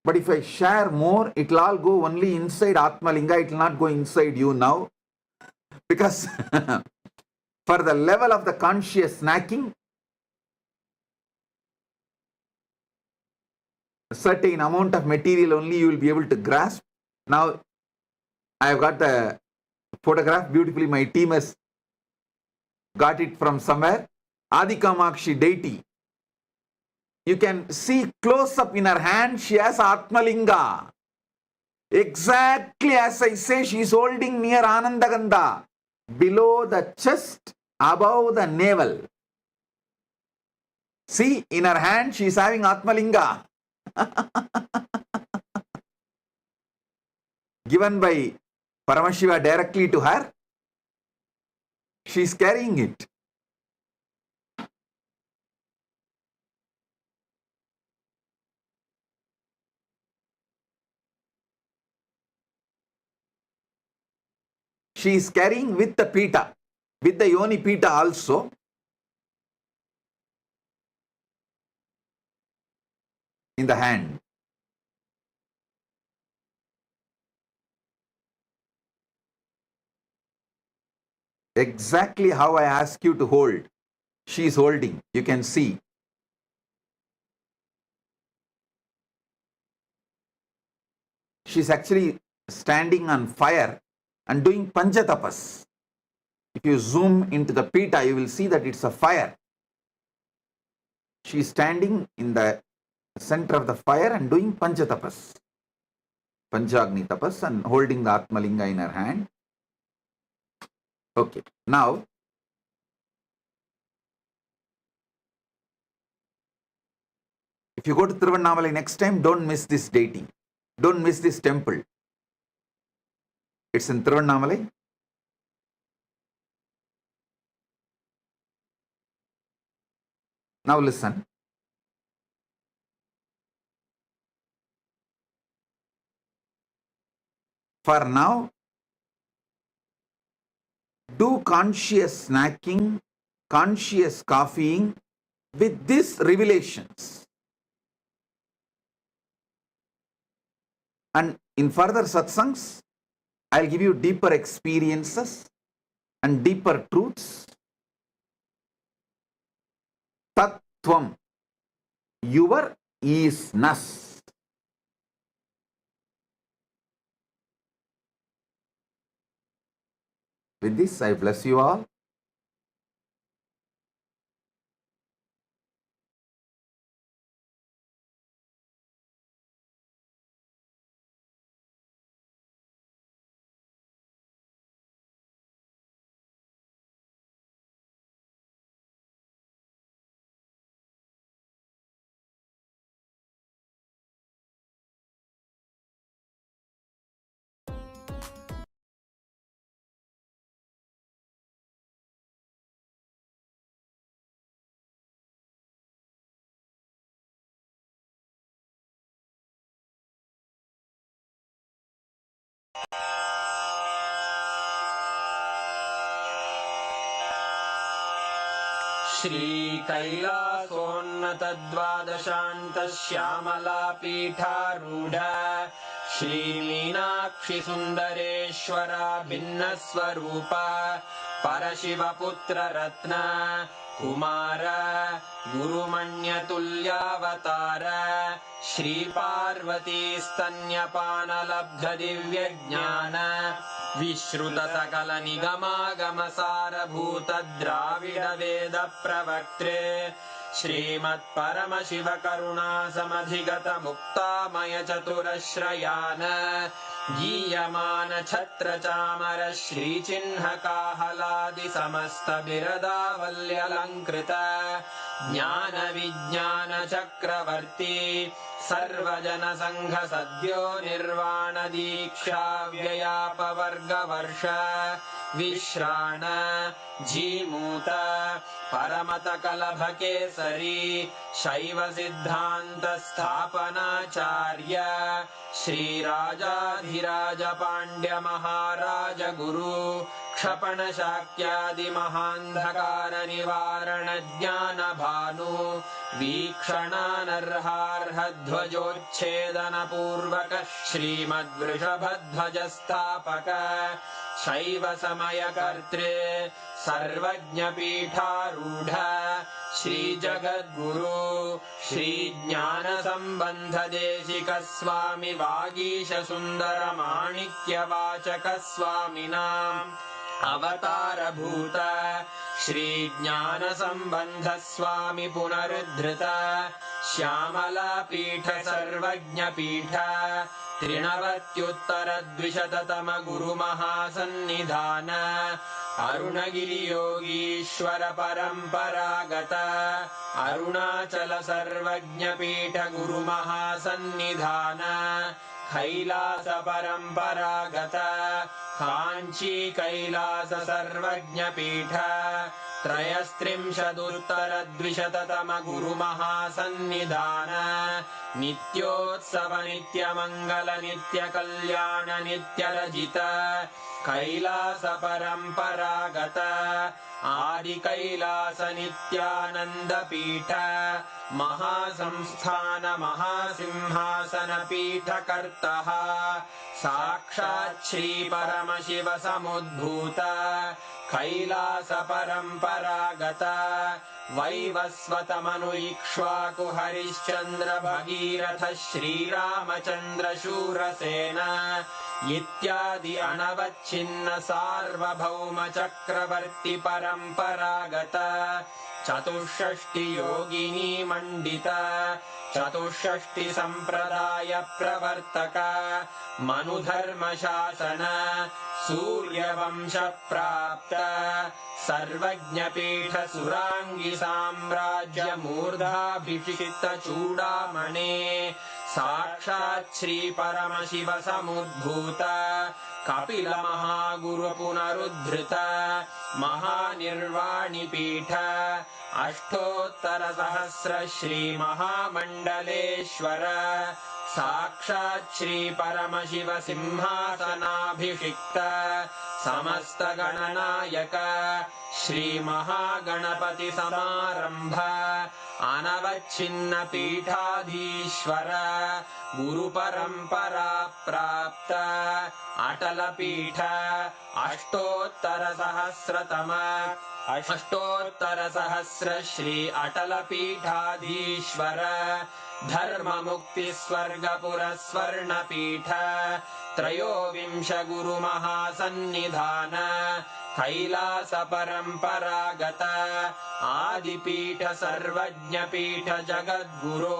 But if I share more, it will all go only inside Atmalinga. It will not go inside you now. Because for the level of the conscious snacking, a certain amount of material only you will be able to grasp. Now, I have got the photograph beautifully. My team has got it from somewhere. Adi Kamakshi deity. You can see close up in her hand, she has Atmalinga. Exactly as I say, she is holding near Anandagandha. Below the chest, above the navel. See, in her hand, she is having Atmalinga. Given by Paramashiva directly to her, she is carrying it. She is carrying with the pita, with the yoni pita also. In the hand. Exactly how I ask you to hold. She is holding. You can see. She is actually standing on fire and doing panchatapas. If you zoom into the pita, you will see that it's a fire. She is standing in the center of the fire and doing panchatapas. Panchagni tapas and holding the Atmalinga in her hand. Okay. Now, if you go to Tiruvannamalai next time, don't miss this deity. Don't miss this temple. It's in Tiruvannamalai. Now listen. For now, do conscious snacking, conscious coffeeing with these revelations. And in further satsangs, I'll give you deeper experiences and deeper truths. Tattvam, your isness. With this, I bless you all. श्रीकैलासोन्नतद्वादशान्तश्यामलापीठारूढ श्रीमीनाक्षिसुन्दरेश्वरा भिन्नस्वरूपा परशिवपुत्ररत्न Kumar गुरुमण्यतुल्यावतार श्रीपार्वतीस्तन्यपानलब्धदिव्यज्ञान विश्रुतसकलनिगमागमसारभूतद्राविडवेदप्रवक्त्रे श्रीमत्परमशिवकरुणासमधिगतमुक्तामयचतुरश्रयान् गीयमानछत्रचामर श्रीचिह्नकाहलादिसमस्तबिरदावल्यलङ्कृत ज्ञानविज्ञानचक्रवर्ती सर्वजनसङ्घसद्यो निर्वाणदीक्षाव्ययापवर्गवर्ष विश्राण Jimuta परमतकलभकेसरी शैवसिद्धान्तस्थापनाचार्य श्रीराजाधिराज पाण्ड्यमहाराज गुरु क्षपणशाक्यादिमहान्धकारनिवारणज्ञानभानु वीक्षणानर्हार्हध्वजोच्छेदनपूर्वकः श्रीमद्वृषभध्वजस्थापक शैव समयकर्त्रे सर्वज्ञपीठारूढ श्रीजगद्गुरु श्रीज्ञानसम्बन्धदेशिकस्वामि वागीशसुन्दरमाणिक्यवाचकस्वामिनाम् अवतारभूत श्रीज्ञानसम्बन्धस्वामि पुनरुद्धृत श्यामलापीठ सर्वज्ञपीठ त्रिनवत्युत्तरद्विशततम गुरुमहासन्निधान अरुणगिरियोगीश्वर परम्परागत अरुणाचल सर्वज्ञपीठ गुरुमहासन्निधान कैलास परम्परागत काञ्ची कैलास सर्वज्ञपीठ त्रयस्त्रिंशदुत्तरद्विशततम गुरुमहासन्निधान नित्योत्सव नित्यमङ्गल नित्यकल्याण नित्यरजित कैलास परम्परागत आदिकैलास नित्यानन्दपीठ महासंस्थान महासिंहासनपीठकर्तः साक्षात् श्रीपरमशिव समुद्भूत कैलास परम्परागत वैवस्वतमनु इक्ष्वाकु हरिश्चन्द्र भगीरथ श्रीरामचन्द्र शूरसेन इत्यादि अनवच्छिन्न सार्वभौम चक्रवर्ति परम्परागत चतुष्षष्टि योगिनी मण्डित चतुष्षष्टि सम्प्रदाय प्रवर्तक मनुधर्मशासन सूर्यवंश प्राप्त सर्वज्ञपीठ सुराङ्गी साम्राज्य मूर्धाभिषिक्त चूडामणे साक्षात् श्री परमशिव समुद्भूत कपिल महागुरु पुनरुद्धृत महानिर्वाणिपीठ अष्टोत्तर सहस्र श्री महामण्डलेश्वर साक्षात् श्री परमशिव सिंहासनाभिषिक्त समस्त गणनायक श्री महागणपति समारंभ अनवच्छिन्न पीठाधीश्वर गुरु परंपरा प्राप्त अटल पीठ अष्टोत्तर सहस्र श्री अटल पीठाधीश्वर धर्म मुक्ति स्वर्गपुर स्वर्ण पीठ त्रयोविंश गुरु महासन्निधान कैलास परम्परागत आदिपीठ सर्वज्ञपीठ जगद्गुरो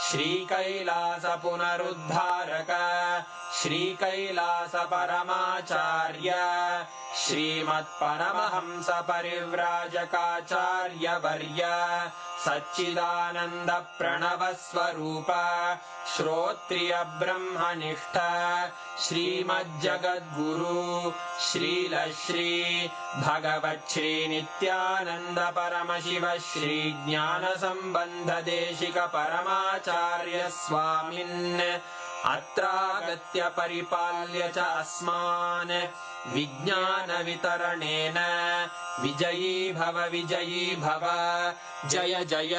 श्री कैलास पुनरुद्धारक श्री कैलास परमाचार्य श्रीमत्परमहंस परिव्राजकाचार्य वर्य सच्चिदानंद प्रणव स्वरूप श्रोत्रिय ब्रह्मनिष्ठ श्रीमज्जगद्गुरु श्रील श्री भगवत् श्री नित्यानंद परमशिव श्री ज्ञान संबंध देशिक परमाचार्य स्वामिन् अत्रागत्य परिपाल्य च अस्मान् विज्ञान वितरणेन विजयी भव जय जय।